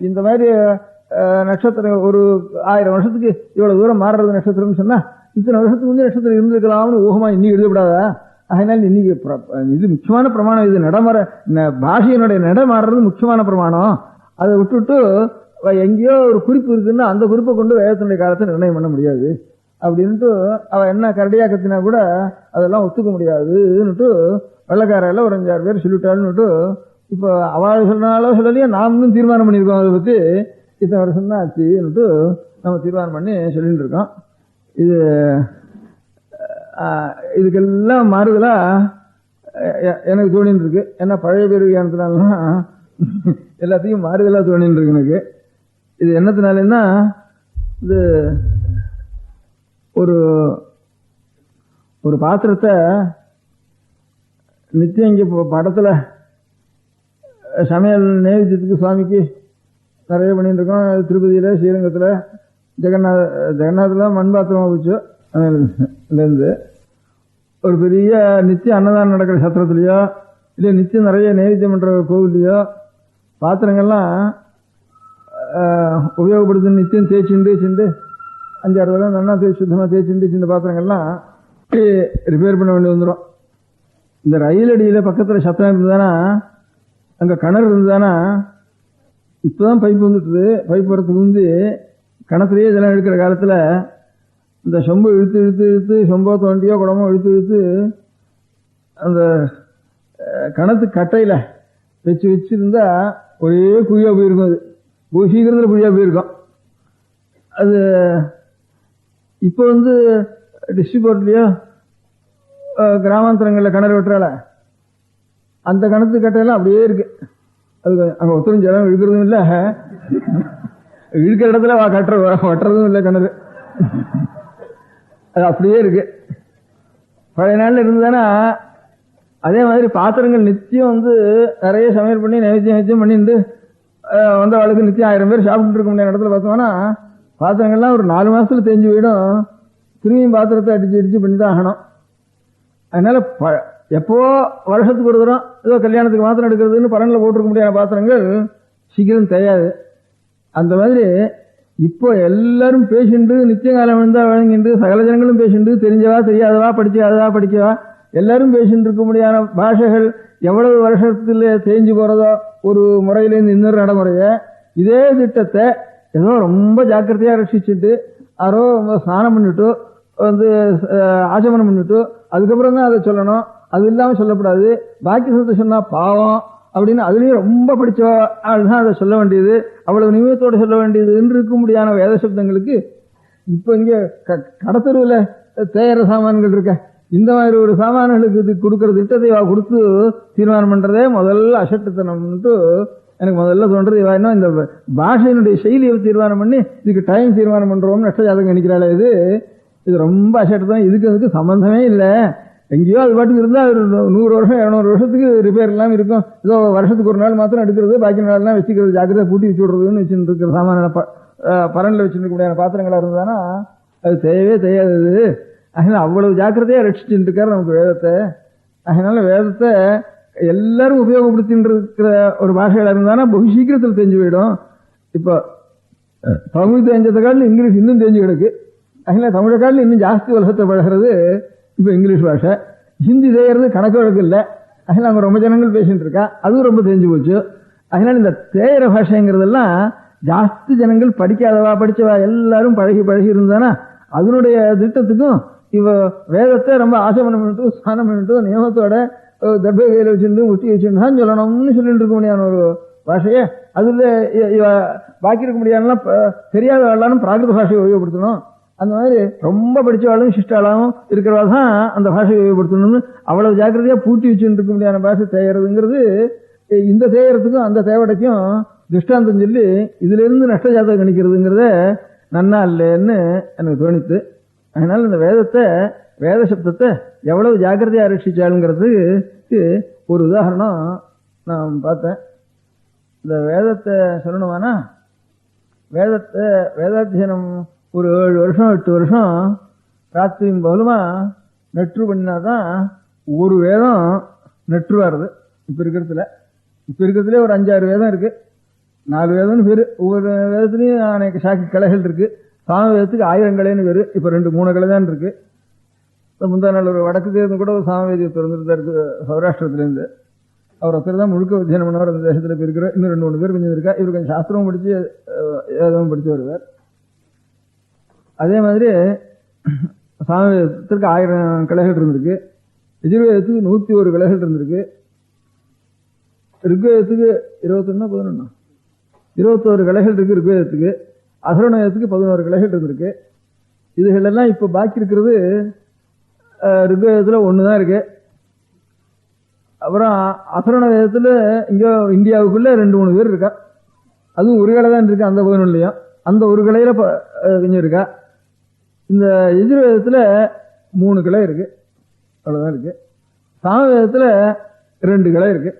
இந்த மாதிரி நட்சத்திரம் ஒரு 1000 வருஷத்துக்கு இவ்வளவு தூரம் மாறுறது நட்சத்திரம்னு சொன்னா இத்தனை வருஷத்துக்கு முந்தைய நட்சத்திரம் இருந்திருக்கலாம்னு ஊகமா இன்னைக்கு எழுதப்படாதா? அதனால இன்னைக்கு இது முக்கியமான பிரமாணம். இது நடைமுறை பாஷையினுடைய நடை மாறுறது முக்கியமான பிரமாணம். அதை விட்டுவிட்டு எங்கேயோ ஒரு குறிப்பு இருக்குன்னா அந்த குறிப்பை கொண்டு வேதத்தினுடைய காலத்தை நிர்ணயம் பண்ண முடியாது அப்படின்ட்டு அவ என்ன கரடியா கத்தினா கூட அதெல்லாம் ஒத்துக்க முடியாதுன்னுட்டு வெள்ளக்காரையில ஒரு 5-6 பேர் சொல்லிட்டாள்னுட்டு இப்போ அவள் சொன்னாலோ சொல்லலையே நாம் இன்னும் தீர்மானம் பண்ணியிருக்கோம். அதை பத்தி இத்தனை வருஷம் தான் ஆச்சுன்னுட்டு நம்ம தீர்மானம் பண்ணி சொல்லிட்டு இருக்கோம். இதுக்கெல்லாம் மாறுதலா எனக்கு தோணின்னு இருக்கு. ஏன்னா பழைய பேர் விஞ்ஞானத்தினாலாம் எல்லாத்தையும் மாறுதலா தோணின்னு இருக்கு எனக்கு. இது என்னத்தினாலன்னா இது ஒரு பாத்திரத்தை நித்தியம் இங்க படத்துல சமையல் நைவேத்தியத்துக்கு சுவாமிக்கு நிறைய பண்ணிட்டு இருக்கோம். திருப்பதியில, ஸ்ரீரங்கத்துல, ஜெகநாத்ல மண் பாத்திரமா வச்சு இருந்து ஒரு பெரிய நித்தியம் அன்னதானம் நடக்கிற சத்திரத்திலயோ இல்ல நித்தியம் நிறைய நைவேத்தியம் பண்ற கோவிலையோ பாத்திரங்கள்லாம் உபயோகப்படுத்து நித்தியம் தேய்ச்சிண்டு 5-6 தடவை நல்லா சுத்தமா தேய்ச்சிண்டு சின்ன பாத்திரங்கள்லாம் ரிப்பேர் பண்ண வேண்டி வந்துடும். இந்த ரயில் அடியில பக்கத்துல சத்தம் இருந்ததுன்னா, அங்க கிணறு இருந்ததுன்னா, இப்பதான் பைப் வந்துட்டுது. பைப் வரத்துக்கு முந்தி கிணத்துலயே இதெல்லாம் எடுக்கிற காலத்துல இந்த சொம்பு இழுத்து சொம்போ தோண்டியோ குடமோ இழுத்து அந்த கிணத்து கட்டையில வச்சிருந்தா ஒரே குழியா போயிருக்கும். அது சீக்கிரத்துல குழியா போயிருக்கும். அது இப்போ டிஸ்ட்ரிபியூட்லயோ கிராமாந்தரங்கள்ல கிணறு வெட்டுறால அந்த கணத்து கட்டையெல்லாம் அப்படியே இருக்கு. அது அங்க ஒத்தரும் ஜலம் இழுக்கிறதும் இல்லை, இழுக்கிற இடத்துல வெட்டுறதும் இல்லை கிணறு. அது அப்படியே இருக்கு. பழைய நாள்ல இருந்ததுன்னா அதே மாதிரி பாத்திரங்கள் நிச்சயம் நிறைய சமையல் பண்ணி நைவேத்தியம் பண்ணிட்டு வந்த வாழ்க்கை நிச்சயம் 1000 பேர் சாப்பிட்டு இருக்க முடியாத இடத்துல பார்த்தோம்னா பாத்திரங்கள்லாம் ஒரு 4 மாசத்துல தேஞ்சு போயிடும். திரும்பியும் பாத்திரத்தை அடிச்சு பண்ணி தான் ஆகணும். அதனால எப்போ வருஷத்துக்கு ஒரு தரம் ஏதோ கல்யாணத்துக்கு மாத்திரம் எடுக்கிறதுன்னு பரன்ல போட்டிருக்க முடியாத பாத்திரங்கள் சீக்கிரம் தேயாது. அந்த மாதிரி இப்போ எல்லாரும் பேசிண்டு நிச்சயகாலம் விழுந்தா வழங்கிண்டு சகல ஜனங்களும் பேசிண்டு தெரிஞ்சவா தெரியாதவா படிக்காதவா படிக்கவா எல்லாரும் பேசிட்டு இருக்க முடியாத பாஷைகள் எவ்வளவு வருஷத்துல தேஞ்சு போறதோ ஒரு முறையிலேருந்து இன்னொரு நடைமுறைய இதே திட்டத்தை ஏதோ ரொம்ப ஜாக்கிரதையா ரட்சிச்சுட்டு யாரோ ஸ்நானம் பண்ணிட்டு ஆச்சமனம் பண்ணிட்டு அதுக்கப்புறம் தான் அதை சொல்லணும். அது இல்லாம சொல்லக்கூடாது. பாக்கி சொல்ல சொன்னா பாவம் அப்படின்னு அதுலயும் ரொம்ப படிச்ச ஆள் தான் அதை சொல்ல வேண்டியது, அவ்வளவு நிமிடத்தோட சொல்ல வேண்டியது என்று இருக்க முடியாத வேத சப்தங்களுக்கு இப்ப இங்க கடத்தருவில் தேயிற சாமான்கள் இருக்க இந்த மாதிரி ஒரு சாமான்களுக்கு கொடுக்கற திட்டத்தை கொடுத்து தீர்மானம் பண்றதே முதல்ல அசட்டுத்தனம்ட்டு எனக்கு முதல்ல தோன்றது. இன்னும் இந்த பாஷையினுடைய செயலியை தீர்மானம் பண்ணி இதுக்கு டைம் தீர்மானம் பண்றோம்னு நஷ்டஜாதகம் நினைக்கிறாள். இது ரொம்ப அசட்டுத்தனம். இதுக்கு சம்பந்தமே இல்லை. எங்கேயோ அது பாட்டுக்கு இருந்தா ஒரு 100 வருஷம் 200 வருஷத்துக்கு ரிப்பேர் எல்லாம் இருக்கும். ஏதோ வருஷத்துக்கு ஒரு நாள் மாத்திரம் எடுக்கிறது, பாக்கி நாள்லாம் வச்சுக்கிறது, ஜாக்கிரதை பூட்டி வச்சு விடுறதுன்னு வச்சுட்டு இருக்கிற சாமான பரன்ல வச்சுட்டு இருக்கக்கூடிய பாத்திரங்களா இருந்தானா அது தேயவே தெரியாது. அதனால அவ்வளவு ஜாக்கிரதையா ரட்சிச்சுட்டு இருக்காரு நமக்கு வேதத்தை. அதனால வேதத்தை எல்லாரும் உபயோகப்படுத்திட்டு இருக்கிற ஒரு பாஷைகளா இருந்தானா பகு சீக்கிரத்தில் தெரிஞ்சு போயிடும். இப்போ தமிழ் தெரிஞ்சத காட்டில் இங்கிலீஷ் இன்னும் தெரிஞ்சு கிடக்கு. அதனால தமிழை காட்டில் இன்னும் ஜாஸ்தி உலகத்தை பழகிறது இப்ப இங்கிலீஷ் பாஷை. ஹிந்தி தேயறது கணக்கு வழக்கு இல்லை. அதனால அவங்க ரொம்ப ஜனங்கள் பேசிட்டு இருக்கா, அதுவும் ரொம்ப தெரிஞ்சு போச்சு. அதனால இந்த தேயிற பாஷைங்கிறதெல்லாம் ஜாஸ்தி ஜனங்கள் படிக்காதவா படிச்சவா எல்லாரும் பழகி இருந்தானா அதனுடைய திட்டத்துக்கும் இவ வேதத்தை ரொம்ப ஆசமனம் பண்ணிட்டு ஸ்நானம் பண்ணிட்டு நியமத்தோட தர்பை கையில வச்சுட்டு முட்டி வச்சுட்டு தான் சொல்லணும்னு சொல்லிட்டு இருக்க முடியாத ஒரு பாஷைய அதுல பாக்கி இருக்க முடியாதுலாம் தெரியாத எல்லாரும் பிராகிருத பாஷையை உபயோகப்படுத்தணும். அந்த மாதிரி ரொம்ப படிச்சவாளும் சிஷ்டாலும் இருக்கிறவா தான் அந்த பாஷையை உபயோகப்படுத்தணும்னு அவ்வளவு ஜாக்கிரதையா பூட்டி வச்சுட்டு இருக்க முடியாத பாஷை தேயறதுங்கிறது இந்த தேயறதுக்கும் அந்த தேவடைக்கும் திருஷ்டாந்தம் சொல்லி இதுல இருந்து நஷ்ட ஜாதகம் கணிக்கிறதுங்கிறத நன்னா இல்லைன்னு எனக்கு தோணித்து. அதனால இந்த வேத சப்தத்தை எவ்வளவு ஜாக்கிரதையா ரட்சிச்சாளுங்கிறதுக்கு ஒரு உதாரணம் நான் பார்த்தேன். இந்த வேதத்தை சொல்லணுமானா வேதாத்தியனம் ஒரு 7 வருஷம் 8 வருஷம் ராத்திரியும் பகலுமா நெற்று பண்ணினாதான் ஒரு வேதம் நெற்று வருது. இப்ப இருக்கிறதுல ஒரு 5-6 வேதம் இருக்கு. 4 வேதம்னு பேரு. ஒவ்வொரு வேதத்துலயும் அநேக சாக்கி கலைகள் இருக்கு. சாம வேதத்துக்கு 1000 கலைன்னு பேரு. இப்ப 2-3 கலை தான் இருக்கு. முந்தா நாள் ஒரு வடக்கு தேர்ந்து கூட ஒரு சாமவேதியை திறந்துட்டு இருக்கு சௌராஷ்டிரத்திலேருந்து. அவர் ஒருத்தர் தான் முழுக்க அத்தியனம் பண்ணவர் அந்த தேசத்துல போயிருக்கிற. இன்னும் 2-3 பேர் கொஞ்சம் இருக்கா. இவர் கொஞ்சம் சாஸ்திரமும் படிச்சு வேதமும் படிச்சு வருவார். அதே மாதிரி சாமவேதத்திற்கு 1000 கலைகள் இருந்திருக்கு. எஜுர்வேதத்துக்கு 101 கலைகள் இருந்திருக்கு. ரிக்வேதத்துக்கு 21 கலைகள் இருக்கு. ரிக்வேதத்துக்கு அசரணத்துக்கு 11 கலைகள் இருந்திருக்கு. இதுகள் எல்லாம் இப்ப பாக்கி இருக்கிறது ரிக்வேதத்துல 1 தான் இருக்கு. அப்புறம் அசரண வேதத்துல இங்க இந்தியாவுக்குள்ள 2-3 பேர் இருக்கா. அதுவும் ஒரு கலை தான் இருக்கு. அந்த 11லயும் அந்த ஒரு கலையில கொஞ்சம் இருக்கா. இந்த எஜுர்வேதத்துல 3 கலை இருக்கு. அவ்வளவுதான் இருக்கு. சாமவேதத்துல 2 கலை இருக்கு.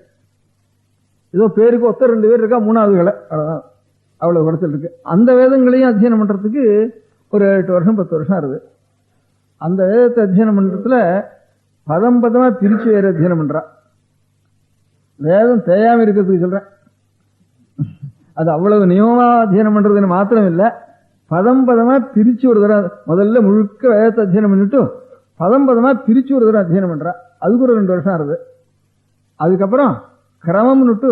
ஏதோ பேருக்கு ஒத்த 2 பேர் இருக்கா. 3வது கலை. அவ்வளவுதான். அவ்வளவு குறைச்சல் இருக்கு. அந்த வேதங்களையும் அத்தியனம் பண்றதுக்கு ஒரு 8 வருஷம் 10 வருஷம் ஆகுது. அந்த வேதத்தை அத்தியனம் பண்றதுல பதமா பிரிச்சு வேற அத்தியனம் பண்றா. வேதம் தேயாம இருக்கிறதுக்கு சொல்றேன். அது அவ்வளவு நியமமா அத்தியனம் பண்றதுன்னு மாத்திரம் இல்ல, பதமா பிரிச்சு ஒரு தடவை முதல்ல முழுக்க வேதத்தை அத்தியனம் பண்ணிட்டு பதமா பிரிச்சு ஒரு தடவை அத்தியனம் பண்றா. அதுக்கு ஒரு 2 வருஷம் ஆகுது. அதுக்கப்புறம் கிரமம்னுட்டு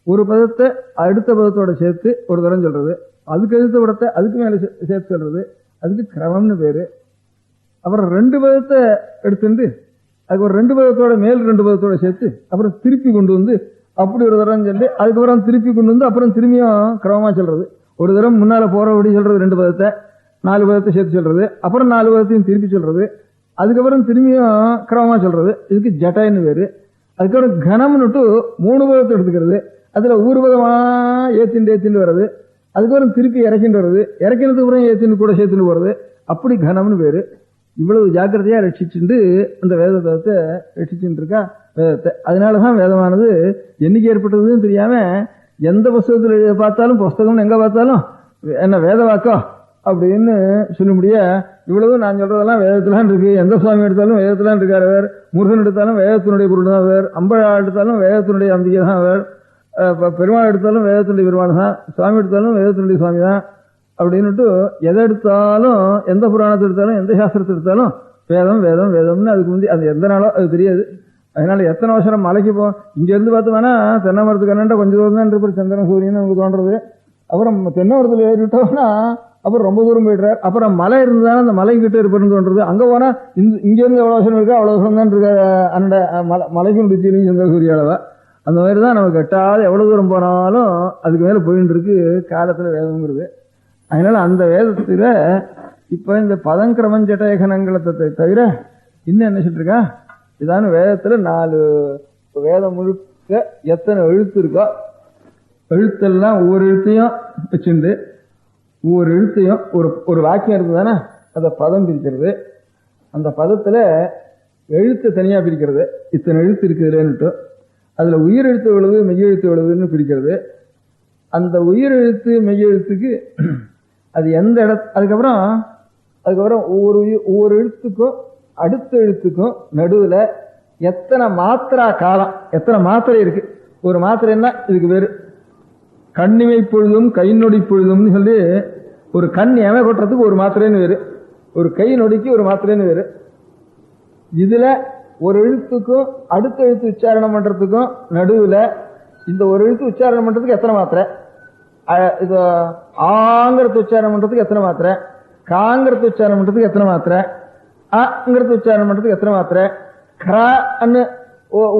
ஒரு பதத்தை அடுத்த பதத்தோட சேர்த்து ஒரு தரம் சொல்றது, அதுக்கு அடுத்த பதத்தை அதுக்கு மேல சேர்த்து சொல்றது, அதுக்கு கிரமம்னு பேரு. அப்புறம் 2 பதத்தை எடுத்துட்டு அதுக்கு ஒரு 2 பதத்தோட மேல் 2 பதத்தோட சேர்த்து அப்புறம் திருப்பி கொண்டு வந்து அப்படி ஒரு தரம் சொல்லி அதுக்கப்புறம் திருப்பி கொண்டு வந்து அப்புறம் திரும்பியும் கிரமமா சொல்றது. ஒரு தரம் முன்னால போறபடி சொல்றது 2 பதத்தை, 4 பதத்தை சேர்த்து சொல்றது, அப்புறம் 4 பதத்தையும் திருப்பி சொல்றது, அதுக்கப்புறம் திரும்பியும் கிரமமா சொல்றது. இதுக்கு ஜட்டைன்னு பேரு. அதுக்கப்புறம் கணம்னுட்டு 3 பதத்தை எடுத்துக்கிறது. அதுல ஊர்வதமா ஏத்திண்டு வர்றது. அதுக்கப்புறம் திருப்பி இறக்கிட்டு வருது. இறக்கினதுக்கு அப்புறம் ஏத்தின்னு கூட சேர்த்துன்னு போறது. அப்படி கணம்னு பேரு. இவ்வளவு ஜாக்கிரதையா ரட்சிச்சுட்டு அந்த வேதத்தை ரட்சிச்சுட்டு இருக்கா வேதத்தை. அதனாலதான் வேதமானது என்னைக்கு ஏற்பட்டதுன்னு தெரியாம எந்த புஸ்தகத்துல பார்த்தாலும், புஸ்தகம் எங்க பார்த்தாலும் என்ன வேத வாக்கோ அப்படின்னு சொல்ல முடிய, இவ்வளவு நான் சொல்றதெல்லாம் வேதத்திலாம் இருக்கு. எந்த சுவாமி எடுத்தாலும் வேதத்திலாம் இருக்காரு அவர். முருகன் எடுத்தாலும் வேதத்தினுடைய பொருள் தான் அவர். அம்பழா எடுத்தாலும் வேதத்தினுடைய அம்பிகை தான் அவர். பெருமாள் எடுத்தாலும் வேதத்தினுடைய பெருமாள் தான். சுவாமி எடுத்தாலும் வேதத்தினுடைய சுவாமி தான் அப்படின்னுட்டு எதை எடுத்தாலும், எந்த புராணத்தை எடுத்தாலும், எந்த சாஸ்திரத்தை எடுத்தாலும் வேதம் வேதம் வேதம்னு அதுக்கு முந்தி அது எந்த நாளோ அது தெரியாது. அதனால எத்தனை வருஷம் மலைக்கு இங்க இருந்து பார்த்தோம்னா தென்னை மரத்துக்கு என்னண்டா கொஞ்சம் தூரம் தான் இருப்பார் சந்திரன் சூரியன் நமக்கு தோன்றது. அப்புறம் தென்னை மரத்தில் ஏறிட்டோம்னா அப்புறம் ரொம்ப தூரம் போயிடுறாரு. அப்புறம் மலை இருந்தாலும் அந்த மலை கிட்ட இருப்பதுன்னு தோன்றது. அங்க போனா இங்க இருந்து எவ்வளவு வருஷம் இருக்கா அவ்வளவு வருஷம் தான் இருக்க அந்த மலைக்கு முடிச்சிருங்க சந்திர சூரிய அளவா. அந்த மாதிரி தான் நமக்கு எட்டாவது எவ்வளவு தூரம் போனாலும் அதுக்கு மேல போயிட்டு இருக்கு காலத்துல வேதம்ங்கிறது. அதனால அந்த வேதத்துல இப்ப இந்த பதங்கிரமம் ஜட்டயகனங்களை தவிர இன்னும் என்ன சொல்லிட்டு இருக்கா, இதான வேதத்துல 4 வேதம் முழுக்க எத்தனை எழுத்து இருக்கோ எழுத்தெல்லாம் ஒவ்வொரு எழுத்தையும் வச்சுண்டு ஒவ்வொரு எழுத்தையும் ஒரு வாக்கியம் இருக்குதானே அதை பதம் பிரிக்கிறது. அந்த பதத்துல எழுத்து தனியா பிரிக்கிறது. இத்தனை எழுத்து இருக்குதுன்னுட்டு அதுல உயிர் எழுத்து எவ்வளவு மெய் எழுத்து எவ்வளவுன்னு பிரிக்கிறது. அந்த உயிர் எழுத்து மெய் எழுத்துக்கு அது எந்த அதுக்கப்புறம் ஒவ்வொரு எழுத்துக்கும் அடுத்த எழுத்துக்கும் நடுவுல எத்தனை மாத்திரா காலம், எத்தனை மாத்திரை இருக்கு. ஒரு மாத்திரைன்னா இதுக்கு பேரு கண்ணிமை பொழுதும் கை நொடி பொழுதும்னு சொல்லி, ஒரு கண் எமை கொட்டுறதுக்கு ஒரு மாத்திரைன்னு வேறு, ஒரு கை நொடிக்கு ஒரு மாத்திரைன்னு வேறு. இதுல ஒரு எழுத்துக்கும் அடுத்த எழுத்து உச்சாரணம் பண்றதுக்கும் நடுவுல இந்த ஒரு எழுத்து உச்சாரணம் பண்றதுக்கு எத்தனை மாத்திரை, இது ஆங்கிறது உச்சாரணம் பண்றதுக்கு எத்தனை மாத்திரை, காங்கிறது உச்சாரணம் பண்றதுக்கு எத்தனை மாத்திரை, அங்கிறது உச்சாரணம் பண்றதுக்கு எத்தனை மாத்திரை, கிரான்னு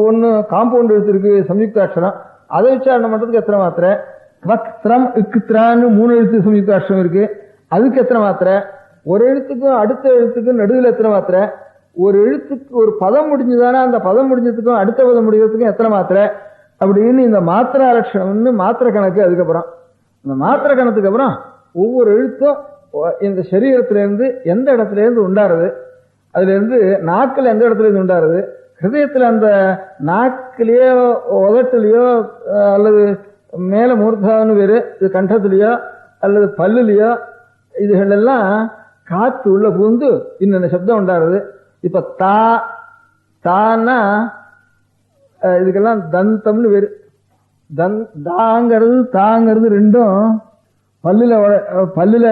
ஒன்னு காம்பவுண்ட் எழுத்து இருக்கு சம்யுக்தாட்சரம், அதை உச்சாரணம் பண்றதுக்கு எத்தனை மாத்திரை, வக்திரம் இக்குத்ரான்னு 3 எழுத்து சம்யுக்தாட்சரம் இருக்கு அதுக்கு எத்தனை மாத்திரை, ஒரு எழுத்துக்கும் அடுத்த எழுத்துக்கும் நடுவில் எத்தனை மாத்திரை, ஒரு எழுத்துக்கு ஒரு பதம் முடிஞ்சுதானே அந்த பதம் முடிஞ்சதுக்கும் அடுத்த பதம் முடிகிறதுக்கும் எத்தனை மாத்திரை அப்படின்னு இந்த மாத்திரா லட்சணம்னு மாத்திரை கணக்கு. அதுக்கப்புறம் இந்த மாத்திரை கணத்துக்கு அப்புறம் ஒவ்வொரு எழுத்தும் இந்த சரீரத்தில இருந்து எந்த இடத்துல இருந்து உண்டாருது, அதுல இருந்து நாக்கில் எந்த இடத்துல இருந்து உண்டாருது, ஹிருதயத்துல அந்த நாக்கிலேயோ உதட்டுலயோ அல்லது மேல மூர்த்தான்னு வேறு இது கண்டத்திலேயோ அல்லது பல்லுலயோ இதுகள் எல்லாம் காத்து உள்ள பூந்து இன்னென்ன சப்தம் உண்டாருது. இப்ப தான்னா இதுக்கெல்லாம் தந்தம்னு வேறு. தாங்கிறது ரெண்டும் பல்லுல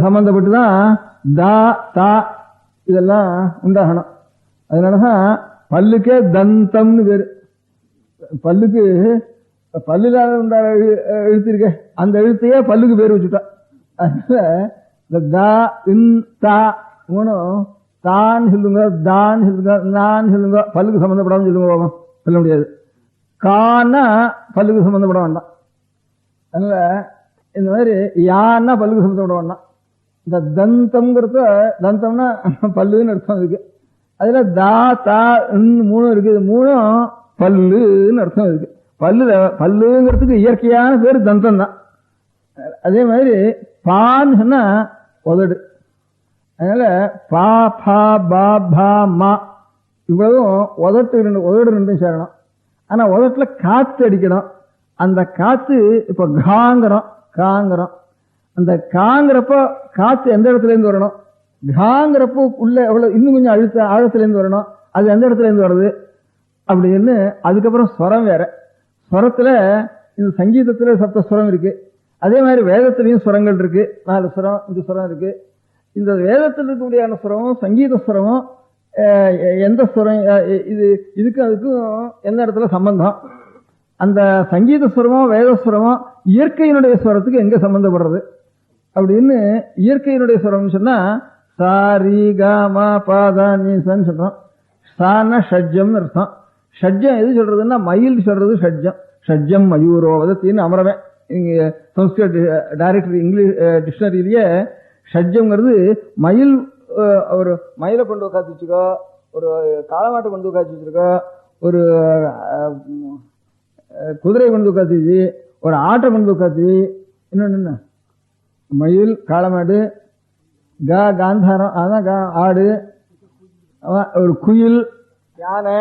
சம்பந்தப்பட்டுதான் தா இதெல்லாம் உண்டாகணும். அதனாலதான் பல்லுக்கே தந்தம்னு பேரு. பல்லுக்கு பல்லுல உண்டான எழுத்து இருக்க அந்த எழுத்தையே பல்லுக்கு பேர் வச்சுட்டா. அதனால இந்த தா மூணும் தான் சொல்லுங்க, தான் சொல்லுங்க, நான் சொல்லுங்க, பல்லுக்கு சம்பந்தப்படாம சொல்லுங்க போகும் சொல்ல முடியாது. கான்னா பல்லுக்கு சம்பந்தப்பட வேண்டாம். அதனால இந்த மாதிரி யான்னா பல்லுக்கு சம்பந்தப்பட வேண்டாம். இந்த தந்தம்னா பல்லுன்னு அர்த்தம் இருக்கு. அதுல தா தா 3 இருக்கு. இது 3 பல்லுன்னு அர்த்தம் இருக்கு. பல்லுங்கிறதுக்கு இயற்கையான பேரு தந்தம் தான். அதே மாதிரி பான்னு சொன்னா உதடு. அதனால பா பா பா பா மா இவ்வளவும் உதடு ரெண்டும் சேரணும். ஆனா உதட்டுல காத்து அடிக்கணும். அந்த காத்து இப்ப காங்கிறோம். அந்த காங்கிறப்ப காத்து எந்த இடத்துல இருந்து வரணும், காங்கிறப்போ உள்ள எவ்வளவு இன்னும் கொஞ்சம் ஆழத்துல இருந்து வரணும், அது எந்த இடத்துல இருந்து வருது அப்படின்னு. அதுக்கப்புறம் ஸ்வரம் வேற. ஸ்வரத்துல இந்த சங்கீதத்துல சப்த ஸ்வரம் இருக்கு. அதே மாதிரி வேதத்திலையும் ஸ்வரங்கள் இருக்கு. 4 ஸ்வரம் 5 ஸ்வரம் இருக்கு. இந்த வேதத்தில் இருக்கக்கூடிய ஸ்வரமும் சங்கீத ஸ்வரமும் எந்த ஸ்வரம் இதுக்கும் அதுக்கும் எந்த இடத்துல சம்பந்தம், அந்த சங்கீத ஸ்வரமோ வேதஸ்வரமோ இயற்கையினுடைய ஸ்வரத்துக்கு எங்க சம்பந்தப்படுறது அப்படின்னு. இயற்கையினுடைய ஸ்வரம் சொன்னா சாரி காமா பாதா நீசன்னு சொல்றோம். சான ஷட்ஜம்னு அர்த்தம். ஷட்ஜம் எது சொல்றதுன்னா மயில் சொல்றது ஷட்ஜம். ஷட்ஜம் மயூரோவதத்தின்னு அமரவே இங்க சம்ஸ்கிருத் டைரக்டரி இங்கிலீஷ் டிக்ஷனரியிலேயே ஷட்ஜம்ங்கிறது மயில். ஒரு மயிலை கொண்டு உட்காந்து வச்சுக்கோ, ஒரு காளமாட்டை கொண்டு உட்காந்து வச்சிருக்கோ, ஒரு குதிரை கொண்டு உட்காந்து, ஒரு ஆட்டை கொண்டு உட்காந்து, இன்னொன்னு என்ன, மயில், காளமாடு, காந்தாரம், அதான் ஆடு, ஒரு குயில், யானை,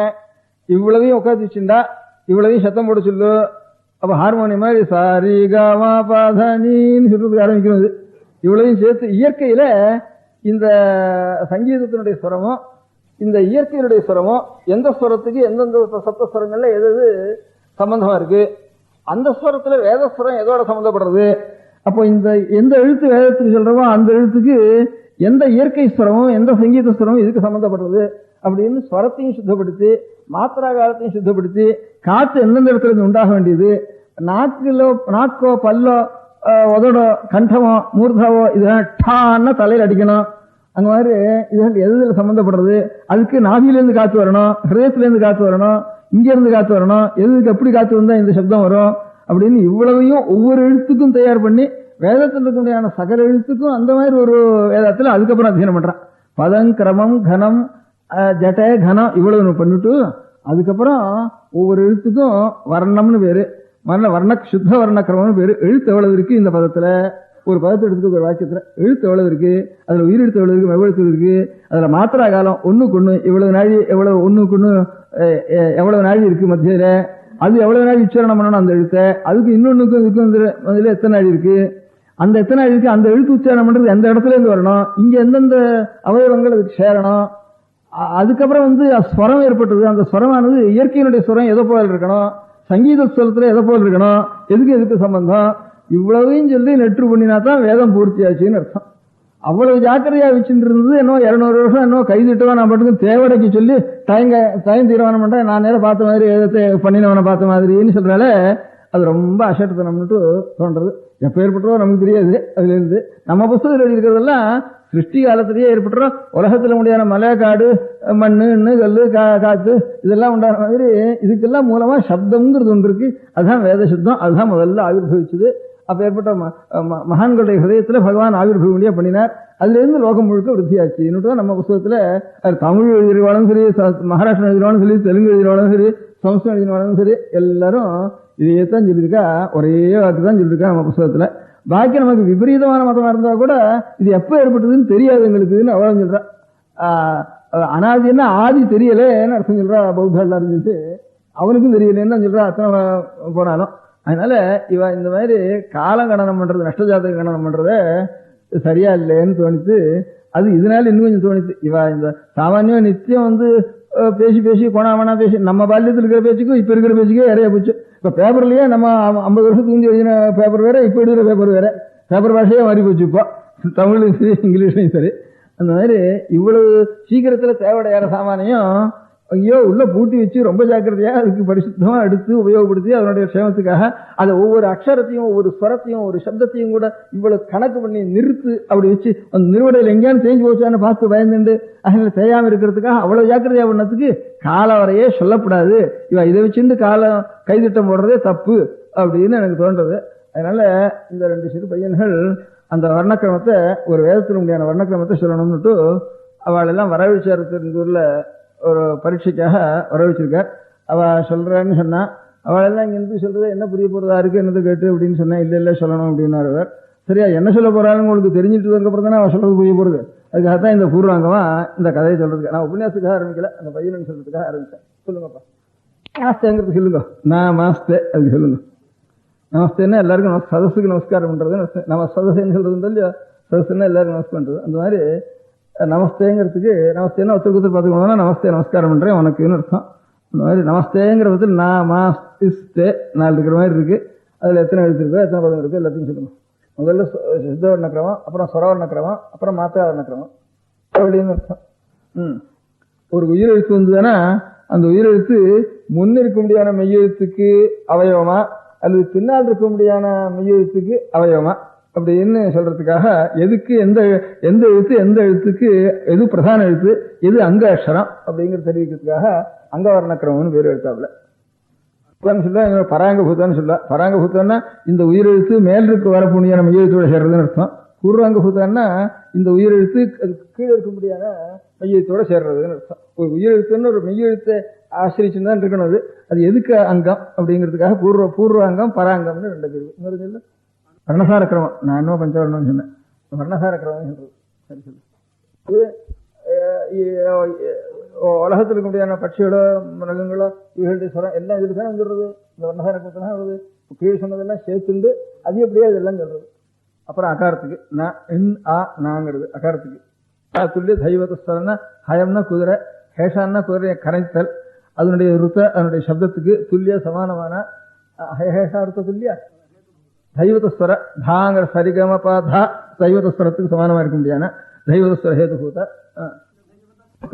இவ்வளவையும் உட்காந்து வச்சுட்டா இவ்வளவையும் சத்தம் போட சொல்லு. அப்ப ஹார்மோனியம் மாதிரி சாரி காமா பாதனின்னு சொல்றதுக்கு ஆரம்பிக்கிறது. இவ்வளவையும் சேர்த்து இயற்கையில இந்த சங்கீதத்தினுடைய ஸ்வரமும் இந்த இயற்கையினுடைய ஸ்வரமும் எந்த ஸ்வரத்துக்கு எந்தெந்த சப்த ஸ்வரங்கள்ல எது சம்பந்தமா இருக்கு, அந்த ஸ்வரத்துல வேதஸ்வரம் எதோட சம்பந்தப்படுறது, அப்போ இந்த எந்த எழுத்து வேதத்துக்கு சொல்றோமோ அந்த எழுத்துக்கு எந்த இயற்கை ஸ்வரமும் எந்த சங்கீத ஸ்வரமும் இதுக்கு சம்பந்தப்படுறது அப்படின்னு ஸ்வரத்தையும் சுத்தப்படுத்தி மாத்திரா காலத்தையும் சுத்தப்படுத்தி காற்று எந்தெந்த இடத்துல இருந்து உண்டாக வேண்டியது, நாக்கோ பல்லோ உதடோ கண்டமோ மூர்தாவோ இதெல்லாம் டான்னா தலையில் அடிக்கணும், அங்க மாதிரி இதெல்லாம் எதுல சம்பந்தப்படுறது, அதுக்கு நாபியிலேருந்து காத்து வரணும், ஹிருதயத்திலேருந்து காத்து வரணும், இங்க இருந்து காத்து வரணும், எதுக்கு எப்படி காத்து வந்தா இந்த சப்தம் வரும் அப்படின்னு இவ்வளவையும் ஒவ்வொரு எழுத்துக்கும் தயார் பண்ணி வேதத்தில் இருக்கக்கூடிய சகல எழுத்துக்கும் அந்த மாதிரி ஒரு வேதத்துல அதுக்கப்புறம் அத்தியனம் பண்றான். பதம், கிரமம், கனம், ஜட்ட, கனம் இவ்வளவு பண்ணிட்டு அதுக்கப்புறம் ஒவ்வொரு எழுத்துக்கும் வர்ணம்னு பேரு, சுத்த வர்ண கிரமம்னு பேரு. எழுத்து எவ்வளவு இருக்கு இந்த பதத்துல, ஒரு பதத்தை எடுத்துக்க ஒரு வாக்கியத்துல எழுத்து எவ்வளவு இருக்கு, அதுல உயிரெழுத்து எவ்வளவு இருக்கு, மெவ்வெழுத்து இருக்கு, அதுல மாத்திரா காலம் ஒண்ணுக்கு ஒண்ணு இவ்வளவு நாழி, எவ்வளவு ஒண்ணுக்கு ஒண்ணு எவ்வளவு நாழி இருக்கு மத்தியில, அது எவ்வளவு நாள் உச்சாரணம் பண்ணணும் அந்த எழுத்தை, அதுக்கு இன்னொன்னுக்கும் இதுக்கு எத்தனை நாள் இருக்கு, அந்த எத்தனை நாள் இருக்கு, அந்த எழுத்து உச்சாரணம் பண்றது எந்த இடத்துல இருந்து வரணும், இங்க எந்தெந்த அவயவங்கள் அதுக்கு சேரணும், அதுக்கப்புறம் ஸ்வரம் ஏற்பட்டது, அந்த ஸ்வரமானது இயற்கையினுடைய ஸ்வரம் எதை போல இருக்கணும், சங்கீத ஸ்வரத்துல எதை போல இருக்கணும், எதுக்கு சம்பந்தம், இவ்வளவையும் சொல்லி நெற்று பண்ணினா தான் வேதம் பூர்த்தி ஆச்சுன்னு அர்த்தம். அவ்வளவு ஜாக்கிரதையா வச்சுட்டு இருந்தது என்னோ 200 வருஷம் என்னோ கைதிட்டவா நான் பாட்டுக்கு தேவடைக்கு சொல்லி தயம் தீர்மானம் பண்றேன், நான் நேரம் பார்த்த மாதிரி வேதத்தை பண்ணினவனை பார்த்த மாதிரின்னு சொல்றால அது ரொம்ப அசட்டுத்தனம்னுட்டு தோன்றது. எப்ப ஏற்பட்டோ நமக்கு தெரியாது. அதுல இருந்து நம்ம புத்தகத்தில் எழுதியிருக்கிறதெல்லாம் சிருஷ்டி காலத்திலேயே ஏற்பட்டுறோ, உலகத்துல முடியாத மலை, காடு, மண்ணு, கல்லு, காத்து இதெல்லாம் உண்டான மாதிரி இதுக்கெல்லாம் மூலமா சப்தம்ங்கிறது ஒன்று இருக்கு. அதுதான் வேத சப்தம், அதுதான் முதல்ல ஆவிர்வவிச்சது. அப்ப ஏற்பட்ட மகான்களுடைய ஹிருதயத்துல பகவான் ஆவிர்வவியா பண்ணினார். அதுல இருந்து லோகம் முழுக்க விருத்தியாச்சு. இன்னும் நம்ம புத்தகத்துல தமிழ் எழுதினாலும் சரி, மகாராஷ்டிரம் எழுதினாலும் சரி, தெலுங்கு எழுதினாலும் சரி, சமஸ்கிருதம் எழுதினாலும் சரி, எல்லாரும் இதையத்தான் சொல்லியிருக்கா, ஒரே வாக்கு தான் சொல்லியிருக்கா நம்ம புத்தகத்துல. பாக்கி நமக்கு விபரீதமான மதமா இருந்தா கூட இது எப்ப ஏற்பட்டதுன்னு தெரியாது எங்களுக்குன்னு அவ்வளவு சொல்றா. அனாதின்னா ஆதி தெரியலேன்னு அர்த்தம் சொல்றா பௌத்தா எல்லாரும் சொல்லிட்டு, அவனுக்கும் தெரியலேன்னு தான் சொல்றா அத்தனை போனாலும். அதனால இவ இந்த மாதிரி காலம் கணனம் பண்றது, நஷ்டஜாதக கணனம் பண்றத சரியா இல்லைன்னு தோணித்து. அது இதனால இன்னும் கொஞ்சம் தோணித்து. இவ இந்த சாமானியம் நித்தியம் பேசி கோணாமனா பேசி நம்ம பால்யத்தில் இருக்கிற பேச்சுக்கும் இப்ப இருக்கிற பேச்சுக்கே இறைய போச்சு. இப்ப பேப்பர்லயே நம்ம 50 வருஷத்துக்கு முந்தி எழுதின பேப்பர் வேற, இப்ப எழுதுற பேப்பர் வேற, பேப்பர் பாஷையே மாறி போச்சு. இப்போ தமிழ்லையும் சரி இங்கிலீஷ்லையும் சரி. அந்த மாதிரி இவ்வளவு சீக்கிரத்துல தேவையான சாமானியம் ஐயோ உள்ள பூட்டி வச்சு ரொம்ப ஜாக்கிரதையா அதுக்கு பரிசுத்தமா எடுத்து உபயோகப்படுத்தி அதனுடைய சேமத்துக்காக அதை ஒவ்வொரு அக்ஷரத்தையும் ஒவ்வொரு ஸ்வரத்தையும் ஒரு சப்தத்தையும் கூட இவ்வளவு கணக்கு பண்ணி நிறுத்து அப்படி வச்சு அந்த நிறுவடையில் எங்கேயானு தேஞ்சு போச்சான்னு பார்த்து பயந்துண்டு அதில் தேயாம இருக்கிறதுக்காக அவ்வளவு ஜாக்கிரதையா பண்ணதுக்கு காலம் வரையே சொல்லப்படாது. இவ இதை வச்சுட்டு காலம் கைதிட்டம் போடுறதே தப்பு அப்படின்னு எனக்கு தோன்றது. அதனால இந்த 2 சிறு பையன்கள் அந்த வர்ணக்கிரமத்தை ஒரு வேதத்தில் முடியான வர்ணக்கிரமத்தை சொல்லணும்னுட்டு அவளெல்லாம் வரவழைச்சாரத்தின் ஒரு பரீட்சைக்காக வரவழைச்சிருக்கார். அவ சொல்றேன்னு சொன்னா, அவளெல்லாம் இங்க இருந்து சொல்றது என்ன புரிய போறதா இருக்கு என்னது கேட்டு அப்படின்னு சொன்னா, இல்ல சொல்லணும் அப்படின்னாரு அவர். சரியா என்ன சொல்ல போறான்னு உங்களுக்கு தெரிஞ்சுட்டு அப்புறம் தானே அவ சொல்றது புரிய போறது. அதுக்காகத்தான் இந்த பூர்வாங்கமா இந்த கதையை சொல்றதுக்கு. நான் உபன்யாசத்துக்காக ஆரம்பிக்கல, அந்த பையன் சொல்றதுக்காக ஆரம்பிச்சேன். சொல்லுங்கப்பா. நமஸ்தேங்கிறது சொல்லுங்க. நான் நமஸ்தே அதுக்கு சொல்லுங்க. நமஸ்தேன்னா எல்லாருக்கும் சதஸுக்கு நமஸ்காரம் பண்றது. நம்ம சதசேன்னு சொல்றது இல்லையா, சதசுன்னா எல்லாருக்கும் நமஸ்காரம் பண்றது. அந்த மாதிரி நமஸ்தேங்கிறதுக்கு நமஸ்தேன்னா ஒருத்தருக்கு பார்த்துக்கணும்னா நமஸ்தே நமஸ்காரம் பண்றேன் உனக்குன்னு அர்த்தம். அந்த மாதிரி நமஸ்தேங்கிற பதத்தில் நான் மாஸ்தே 4 இருக்கிற மாதிரி இருக்கு. அதுல எத்தனை எழுத்து இருக்கோ எத்தனை பதம் இருக்கோ எல்லாத்தையும் சொல்லணும். முதல்ல சித்த வர்ணக்கிரமம், அப்புறம் சொரவர்ணக்கிரமம், அப்புறம் மாத்திரா வர்ணக்கிரமம் அப்படின்னு அர்த்தம். ஒரு உயிரெழுத்து வந்ததுன்னா அந்த உயிரெழுத்து முன் இருக்க முடியாத மெய்யெழுத்துக்கு அவயவமா அல்லது பின்னால் இருக்க முடியாத மெய்யெழுத்துக்கு அவயவமா அப்படின்னு சொல்றதுக்காக எதுக்கு எந்த எழுத்து எந்த எழுத்துக்கு எது பிரதான எழுத்து எது அங்க அக்ஷரம் அப்படிங்கிறது தெரிவிக்கிறதுக்காக அங்கவர்ணக்கிரமம்னு பேர் எழுத்தாப்புல சொல்ல. பராங்கபூத்தான்னு சொல்ல. பராங்கபூத்தம்னா இந்த உயிரெழுத்து மேல் இருக்கு வரக்கூடிய நம்ம மெய்யெழுத்தோட சேர்றதுன்னு அர்த்தம். பூர்வாங்கபூதான்னா இந்த உயிரெழுத்து கீழே இருக்கும்படியான மெய்யெழுத்தோட சேர்றதுன்னு அர்த்தம். ஒரு உயிரெழுத்துன்னு ஒரு மெய்யெழுத்தை ஆசிரிச்சுன்னு தான் இருக்கணும். அது எதுக்கு அங்கம் அப்படிங்கிறதுக்காக பூர்வாங்கம் பராங்கம்னு ரெண்டு பேர். இன்னொரு சொல்லு வர்ணசார கிரமம். நான் இன்னும் பஞ்சவர்ணம்னு சொன்னேன். வர்ணசார கிரமம் சொல்றது. சரி சொல்லு. உலகத்தில் இருக்க முடியாத பட்சிகளோ மிருகங்களோ இவர்களுடைய ஸ்வரம் எல்லாம் இதுக்கு தானே சொல்றது. இந்த வர்ணசார கிரமத்தை தான் வருது. கீழ் சொன்னதெல்லாம் சேர்த்துண்டு அது எப்படியா இதெல்லாம் சொல்றது. அப்புறம் அகாரத்துக்கு நாங்கிறது அகாரத்துக்கு. துல்லிய தெய்வத்தஸ்வரம்னா ஹயம்னா குதிரை, ஹேஷான்னா குதிரையை கரைத்தல். அதனுடைய ருத்த அதனுடைய சப்தத்துக்கு துல்லிய சமானமான ஹேஷா ருத்த துல்லியா தெய்வத்தஸ்வர தாங்கிற சரிகம பாதா தெய்வத்தஸ்வரத்துக்கு சமானமா இருக்க முடியாது. தெய்வத்தஸ்வர ஹேதுபூத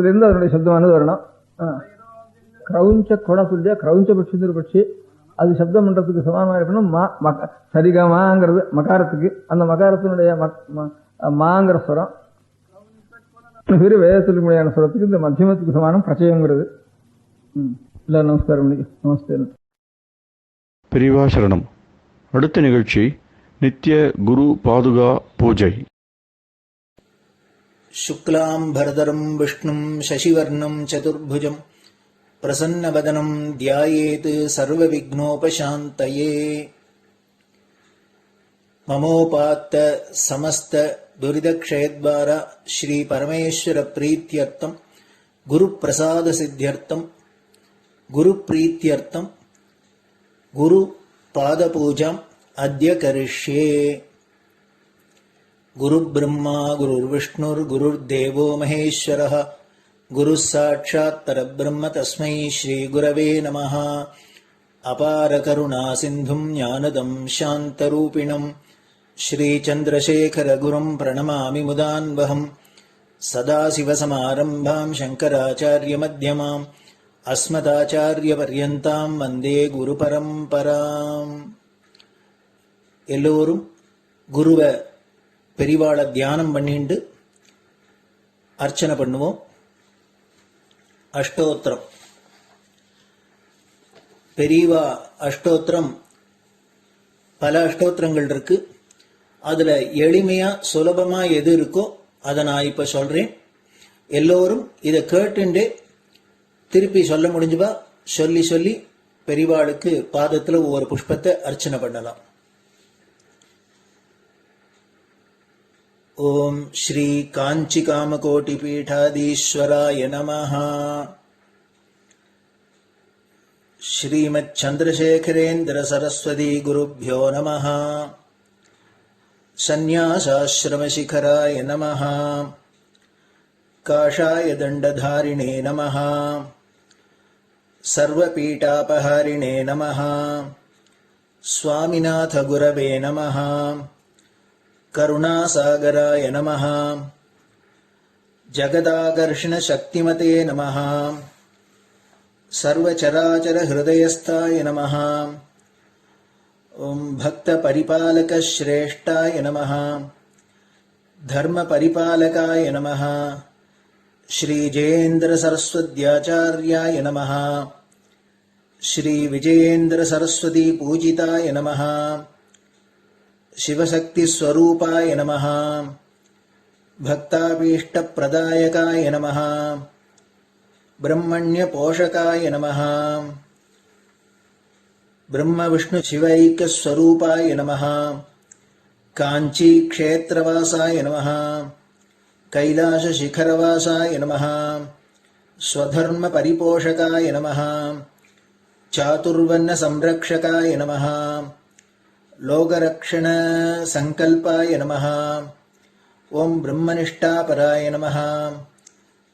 இருந்து அதனுடைய சப்தமானது வரணும். கிரௌஞ்ச கொட துல்லியா கிரௌஞ்ச பட்சி பட்சி அது சப்தம் பண்றதுக்கு சமானமா இருக்கணும். சரிகமாங்கிறது மகாரத்துக்கு. அந்த மகாரத்தினுடைய மாங்கிற ஸ்வரம் பேரு வேதத்தில் முடியான ஸ்வரத்துக்கு இந்த மத்தியமத்துக்கு சமானம் பிரச்சயங்கிறது. இல்ல நமஸ்காரம். நமஸ்தே. பெரியவா சரணம். அடுத்த நிகழ்ச்சி நித்திய குரு பாதுகா பூஜை. சுக்லாம் பரதரம் விஷ்ணும் சசிவர்ணம் சதுர்புஜம் பிரசன்னவதனம் தியாயேத் சர்வவிக்னோபசாந்தயே. மமோபாத்த சமஸ்த துரிதக்ஷயத்வார ஸ்ரீ பரமேஸ்வர பிரீத்யர்த்தம் குரு பிரசாத சித்தியர்த்தம் குரு பிரீத்யர்த்தம் குரு பாத பூஜாம் அத்ய கரிஷ்யே. குரு பிரம்மா குருர் விஷ்ணுர் குருர் தேவோ மகேஸ்வரः குரு சாட்சாத் பரபிரம்ம தஸ்மை ஸ்ரீ குரவே நமः. அபார கருணா சிந்தும் ஞானதம் சாந்தரூபிணம் ஸ்ரீ சந்திரசேகர குரும் பிரணமாமி முதான்வஹம். சதாசிவசமாரம்பாம் சங்கராச்சாரிய மத்யமாம் அஸ்மதாச்சாரிய பர்யந்தாம் வந்தே குரு பரம்பராம். எல்லோரும் குருவை பெரிவாளை தியானம் பண்ணிண்டு அர்ச்சனை பண்ணுவோம். அஷ்டோத்திரம். பெரியவா அஷ்டோத்திரம் பல அஷ்டோத்திரங்கள் இருக்கு. அதுல எளிமையா சுலபமா எது இருக்கோ அதை நான் இப்ப சொல்றேன். எல்லோரும் இதை கேட்டுண்டே திருப்பி சொல்ல முடிஞ்சுபா சொல்லி சொல்லி பெரிவாளுக்கு பாதத்துல ஒவ்வொரு புஷ்பத்தை அர்ச்சனை பண்ணலாம். ஓம் ஸ்ரீ காஞ்சி காமகோட்டி பீடாதீஸ்வராய நமஹ. ஸ்ரீமத் சந்திரசேகரேந்திர சரஸ்வதி குருभ्यो நமஹ. சந்நியாசாஸ்ரமசிகராய நமஹ. காஷாய தண்டதாரிணே நமஹ. சர்வபீடாபஹாரிணே நமஹ. சுவாமிநாத குரவே நமஹ. கருணாசாகராய நமஹ. ஜகதாகர்ஷண சக்திமதே நமஹ. சர்வச்சராச்சர ஹிருதயஸ்தாய நமஹ. ஓம் பக்த பரிபாலக ஸ்ரேஷ்டாய நமஹ. தர்ம பரிபாலகாய நமஹ. ஸ்ரீ ஜெயேந்திர சரஸ்வத்யாச்சார்யாய நமஹ. ஸ்ரீ விஜயேந்திர சரஸ்வதி பூஜிதாய நமஹ. சிவசக்தி ஸ்வரூபாய நமஹ. பக்தாபீஷ்ட பிரதாயகாய நமஹ. பிரம்மண்ய போஷகாய நமஹ. பிரம்ம விஷ்ணு சிவைக்க ஸ்வரூபாய நமஹ. காஞ்சி க்ஷேத்ரவாசாய நமஹ. கைலாச சிகரவாசாய நமஹ. ஸ்வதர்ம பரிபோஷகாய நமஹ. சாதுர்வர்ண சம்ரக்ஷகாய நமஹ. லோகரக்ஷண சங்கல்பாய நமஹ. ஓம் பிரம்மனிஷ்டாபராய நமஹ.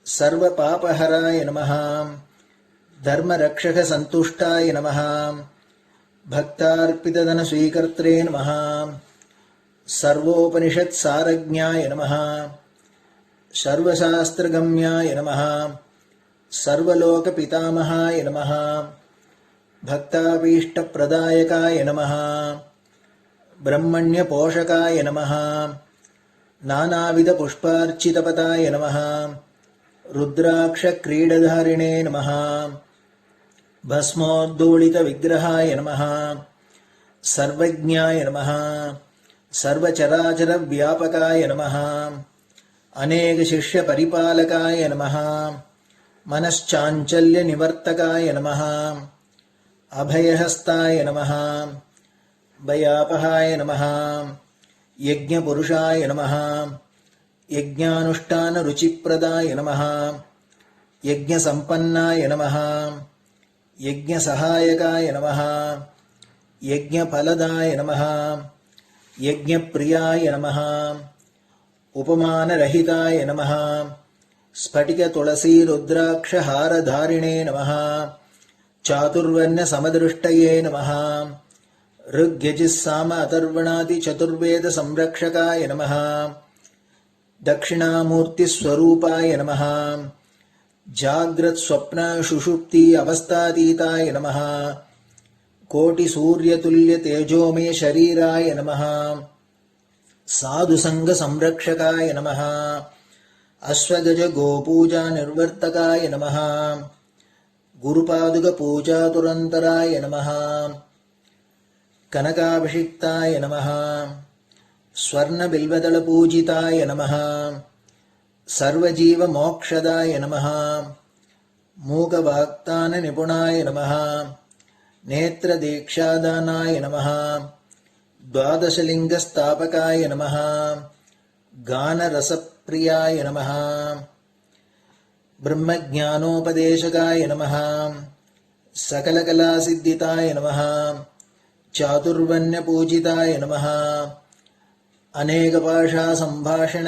சர்வ பாபஹராய நமஹ. தர்மரக்ஷக சந்துஷ்டாய நமஹ. பக்தார்ப்பிததன ஸ்வீகர்த்ரே நமஹ. சர்வோபனிஷத் சாரஜ்ஞாய நமஹ. சர்வசாஸ்திரகம்யாய நமஹ. சர்வலோக பிதாமகாய நமஹ. பக்தாபீஷ்ட பிரதாயகாய நமஹ. பிரம்மண்ய போஷகாய நமஹ. நானாவித புஷ்பார்ச்சிதபதாய நமஹ. ருத்ராக்ஷ கிரீடதாரிணே நமஹ. பஸ்மோத்தூளித விக்கிரகாய நமஹ. சர்வஜ்ஞாய நமஹ. सर्वचराचर व्यापकाय नमः अनेक शिष्य परिपालकाय नमः मनश्चाञ्चल्य निवर्तकाय नमः अभयहस्ताय नमः भयापहाय नमः यज्ञपुरुषाय नमः यज्ञानुष्ठान रुचिप्रदाय नमः यज्ञसम्पन्नाय नमः यज्ञसहायकाय नमः यज्ञफलदाय नमः यज्ञप्रियाय नमः उपमानरहिताय नमः स्फटिकतुलसीरुद्राक्षहारधारिणे नमः चातुर्वर्ण्यसमदृष्टये नमः ऋग्यजुस्साम अथर्वणादि चतुर्वेद संरक्षकाय नमः दक्षिणामूर्तिस्वरूपाय नमः जाग्रत् स्वप्न सुषुप्ति अवस्थातीताय नमः कोटिसूर्यतुल्य तेजोमय शरीराय नमः साधुसंग संरक्षकाय नमः अश्वगज गोपूजा निर्वर्तकाय नमः गुरुपादुक पूजातुरन्तराय नमः कनकाभिषिक्ताय नमः स्वर्णबिल्वदलपूजिताय नमः सर्वजीवमोक्षदाय नमः मूकवाक्ताननिपुणाय नमः नेत्रदीक्षादानाय नमः द्वादशलिङ्गस्थापकाय नमः गानरसप्रियाय नमः ब्रह्मज्ञानोपदेशकाय नमः सकलकलासिद्धिताय नमः चातुर्वर्ण्यपूजिताय नमः अनेकभाषासम्भाषण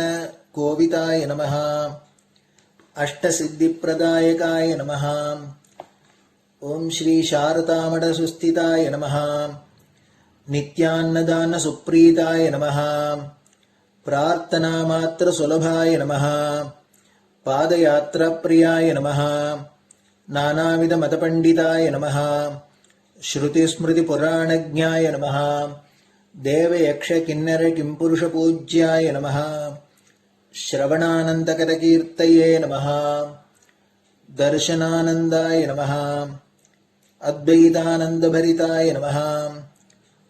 कोविताय नमः अष्टसिद्धिप्रदायकाय नमः ओम श्री शारदामठसुस्थिताय नमः नित्यान्नदानसुप्रीताय नमः प्रार्थनामात्रसुलभाय नमः पादयात्राप्रियाय नमः नानाविधमतपण्डिताय नमः श्रुतिस्मृतिपुराणज्ञाय नमः देवयक्षकिन्नरकिंपुरुषपूज्याय नमः श्रवणानन्दकरकीर्तये नमः दर्शनानन्दाय नमः अद्वैतानन्दभरिताय नमः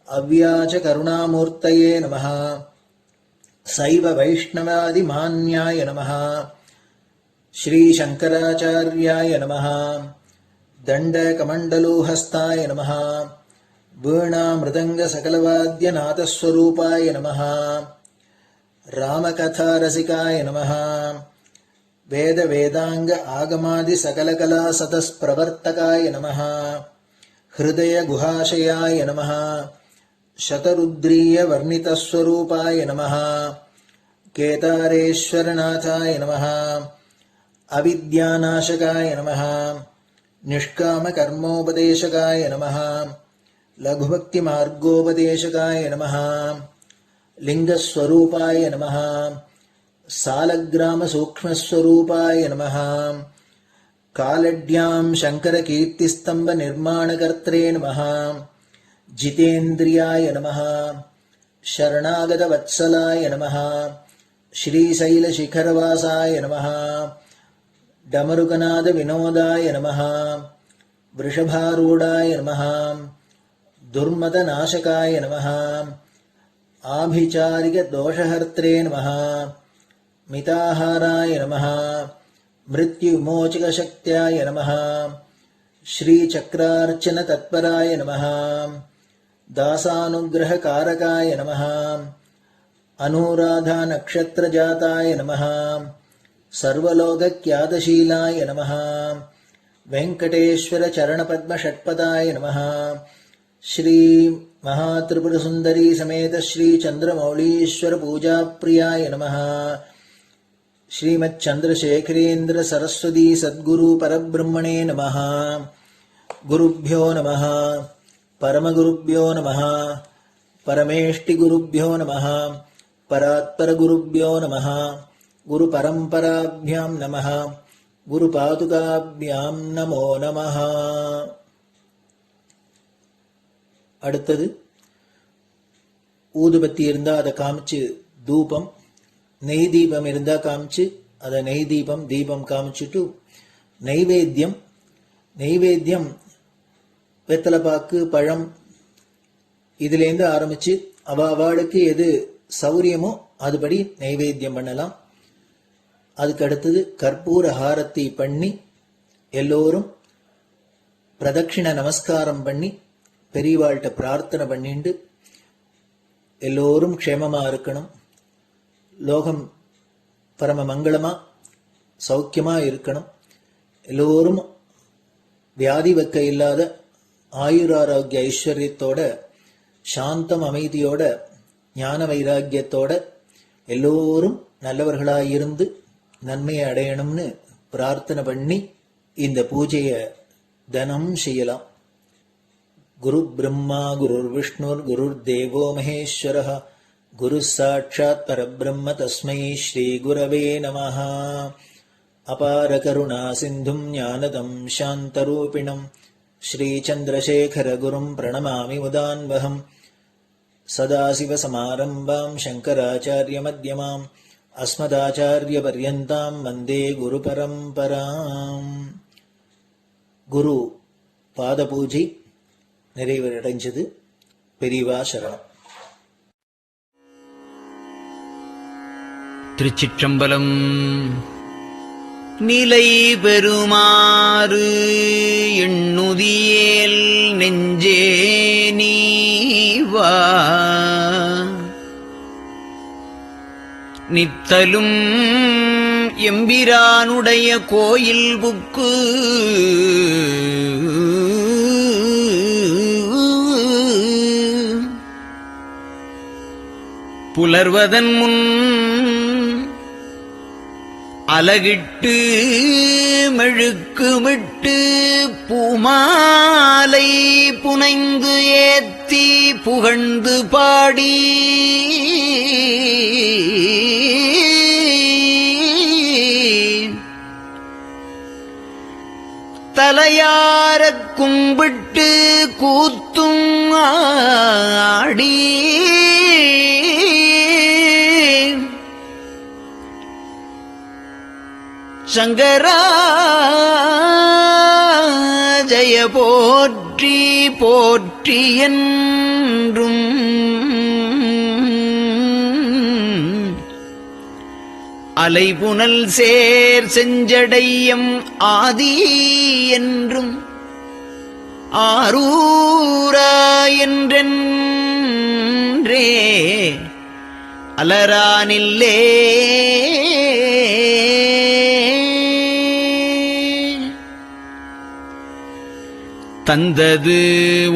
अव्याचकरुणामूर्तये नमः शैव वैष्णवादिमान्याय नमः श्रीशङ्कराचार्याय नमः दण्डकमण्डलोहस्ताय नमः वीणामृदङ्गसकलवाद्यनाथस्वरूपाय नमः रामकथारसिकाय नमः वेदवेदांग आगमादि सकलकला सतस्प्रवर्तकाय नमः हृदय गुहाशयाय नमः शतरुद्रीय वर्णितस्वरूपाय नमः केदारेश्वरनाथाय नमः अविद्यानाशकाय नमः निष्कामकर्मोपदेशकाय नमः लघुभक्तिमार्गोपदेशकाय नमः लिंगस्वरूपाय नमः सालग्रामसूक्ष्मस्वरूपाय नमः कालड्यां शङ्करकीर्तिस्तम्भनिर्माणकर्त्रे नमः जितेन्द्रियाय नमः शरणागतवत्सलाय नमः श्रीशैलशिखरवासाय नमः डमरुकनादविनोदाय नमः वृषभारूढाय नमः दुर्मदनाशकाय नमः आभिचारिकदोषहर्त्रे नमः मिताहाराय नमः मृत्युविमोचकशक्त्याय नमः श्रीचक्रार्चनतत्पराय नमः दासानुग्रहकारकाय नमः अनुराधानक्षत्रजाताय नमः सर्वलोकख्यातशीलाय नमः वेङ्कटेश्वरचरणपद्मषट्पदाय नमः श्री महात्रिपुरसुन्दरी समेत श्री चन्द्रमौलीश्वर पूजाप्रियाय नमः श्रीमच्चन्द्रशेखरेन्द्र सरस्वती सद्गुरु परब्रह्मणे नमः गुरुभ्यो नमः परमगुरुभ्यो नमः परमेष्टिगुरुभ्यो नमः परात्परगुरुभ्यो नमः गुरुपरम्पराभ्यां नमः गुरुपादुकाभ्यां नमो नमः. அடுத்தது ஊதுபத்தி இருந்தா அதை காமிச்சு தூபம், நெய் தீபம் இருந்தா காமிச்சு அதை நெய் தீபம் தீபம் காமிச்சுட்டு நெய்வேத்தியம் வெத்தலைப்பாக்கு பழம் இதுலேருந்து ஆரம்பிச்சு அவளுக்கு எது சௌரியமோ அதுபடி நைவேத்தியம் பண்ணலாம். அதுக்கு அடுத்தது கற்பூர ஹாரத்தி பண்ணி எல்லோரும் பிரதட்சிண நமஸ்காரம் பண்ணி பெரியவாள்கிட்ட பிரார்த்தனை பண்ணிண்டு எல்லோரும் க்ஷேமமா இருக்கணும், லோகம் பரம மங்களமா சௌக்கியமா இருக்கணும், எல்லோரும் வியாதி வெக்க இல்லாத ஆயுராரோக்கிய ஐஸ்வர்யத்தோட சாந்தம் அமைதியோட ஞான வைராக்கியத்தோட எல்லோரும் நல்லவர்களாயிருந்து நன்மையை அடையணும்னு பிரார்த்தனை பண்ணி இந்த பூஜையை தினம் செய்யலாம். குரு பிரம்மா குருர் விஷ்ணுர் குருர் தேவோ மகேஸ்வரः குரு சாட்சாத் பரபிரம்ம தஸ்மை ஸ்ரீ குரவே நமः. அபார கருணா சிந்தும் ஞானதம் சாந்தரூபிணம் ஸ்ரீ சந்திரசேகர குரும் பிரணமாமி முதான்வகம். சதாசிவசமாரம்பாம் சங்கராச்சாரிய மத்யமாம் அஸ்மதாச்சாரிய பர்யந்தாம் வந்தே குரு பரம்பராம். குரு பாத பூஜை நிறைவடைஞ்சது. பெரியவா சரணம். திருச்சிற்றம்பலம். நிலை பெறுமாறு எண்ணுதியேல் நெஞ்சே நீவா, நித்தலும் எம்பிரானுடைய கோயில் புக்கு புலர்வதன் முன் அலகிட்டு மெழுக்குமிட்டு பூமாலை புனைந்து ஏத்தி புகழ்ந்து பாடி தலையாரக் கும்பிட்டு கூத்தும் ஆடி சங்கரா ஜய போற்றி போற்றி என்றும் அலைபுனல் சேர் செஞ்சடையம் ஆதி என்றும் ஆரூரா என்றென்றே அலரானில்லே தந்தது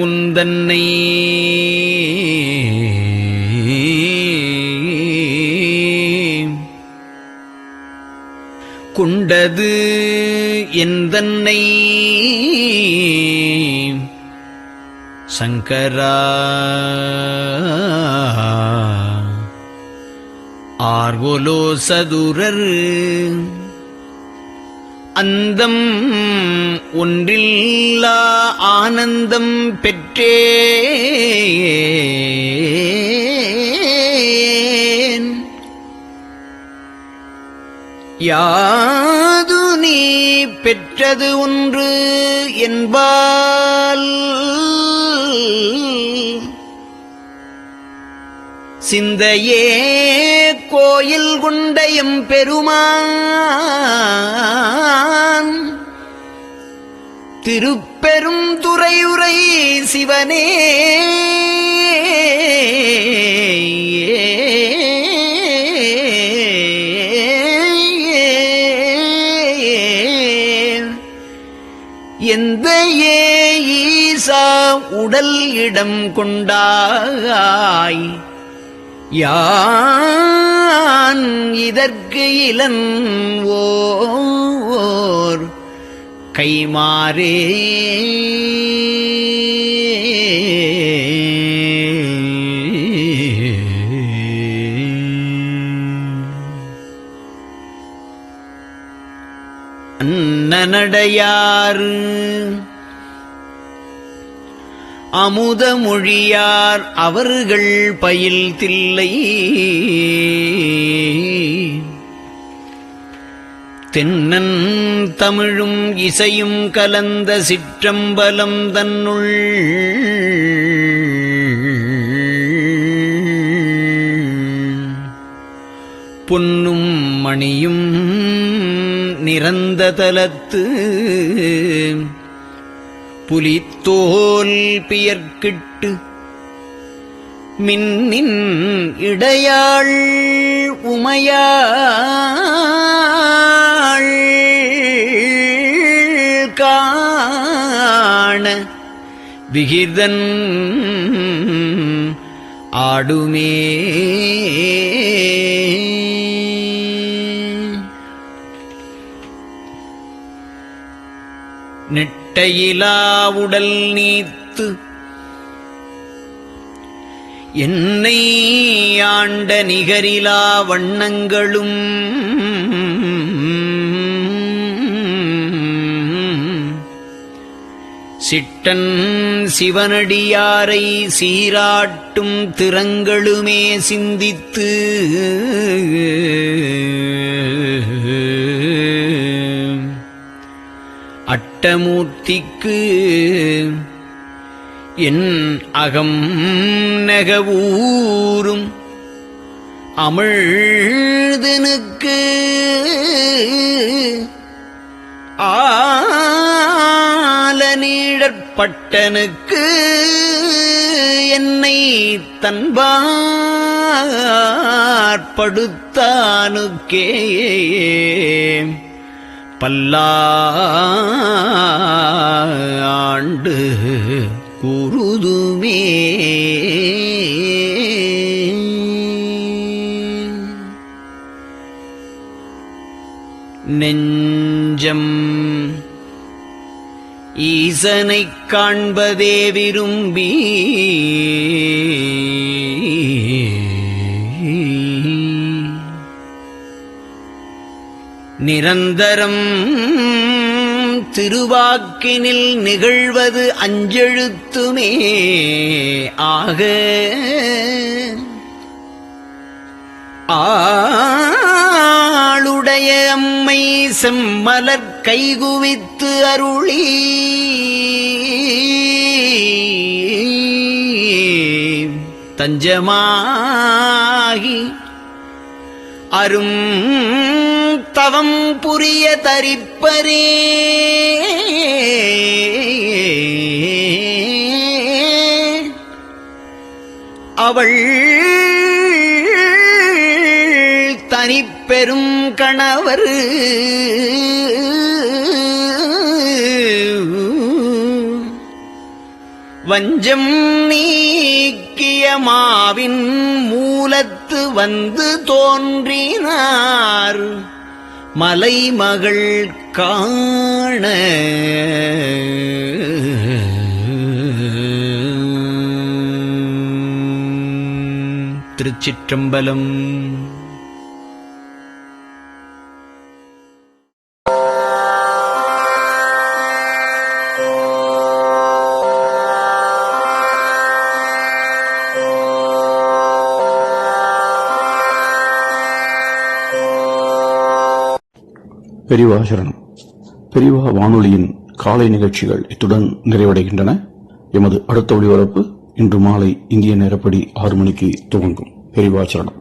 உந்தன்னை கொண்டது எந்தன்னை சங்கரா ஆர்வலோ சதுரர் அந்தம் ஒன்றில்லா ஆனந்தம் பெற்றேன். யாது நீ பெற்றது ஒன்று என்பால் சிந்தையே கோயில் கொண்டயம் பெருமான் திருப்பெரும் துறையுரை சிவனே எந்த ஈசா உடல் இடம் கொண்டாய் யான் இதற்கு இளன்வோர் கைமாறே அன்னநடையார் அமுத மொழியார் அவர்கள் பயில் தில்லை தென்னன் தமிழும் இசையும் கலந்த சிற்றம்பலம் தன்னுள் பொன்னும் மணியும் நிறந்த தலத்து புலித்தோல் பியர்க்கிட்டு மின்னின் இடையாள் உமையாள் காண விகிதன் ஆடுமே. நெட்டையிலா உடல் நீத்து என்னை ஆண்ட நிகரிலா வண்ணங்களும் சிட்டன் சிவனடியாரை சீராட்டும் திறங்களுமே சிந்தித்து அட்டமூர்த்திக்கு என் அகம் நெகவூரும் அமிழ்தனுக்கு ஆலநீழற்பட்டனுக்கு என்னை தன்பாற்படுத்தானுக்கே பல்லாண்டு குருதுமே. நெஞ்சம் ஈசனைக் காண்பதே விரும்பி நிரந்தரம் திருவாக்கினில் நிகழ்வது அஞ்செழுத்துமே ஆக ஆளுடைய அம்மை செம்மலர் கைகுவித்து அருளி தஞ்சமாகி அரும் தவம் புரிய தரிப்பரே. அவள் தனிப்பெரும் கணவர் வஞ்சம் நீக்கிய மாவின் மூலத்து வந்து தோன்றினார் மலைமகள் காண. திருச்சிற்றம்பலம். பெரியவா சரணம். பெரியவா வானொலியின் காலை நிகழ்ச்சிகள் இத்துடன் நிறைவடைகின்றன. எமது அடுத்த ஒளிபரப்பு இன்று மாலை இந்திய நேரப்படி 6 மணிக்கு துவங்கும். பெரியவா சரணம்.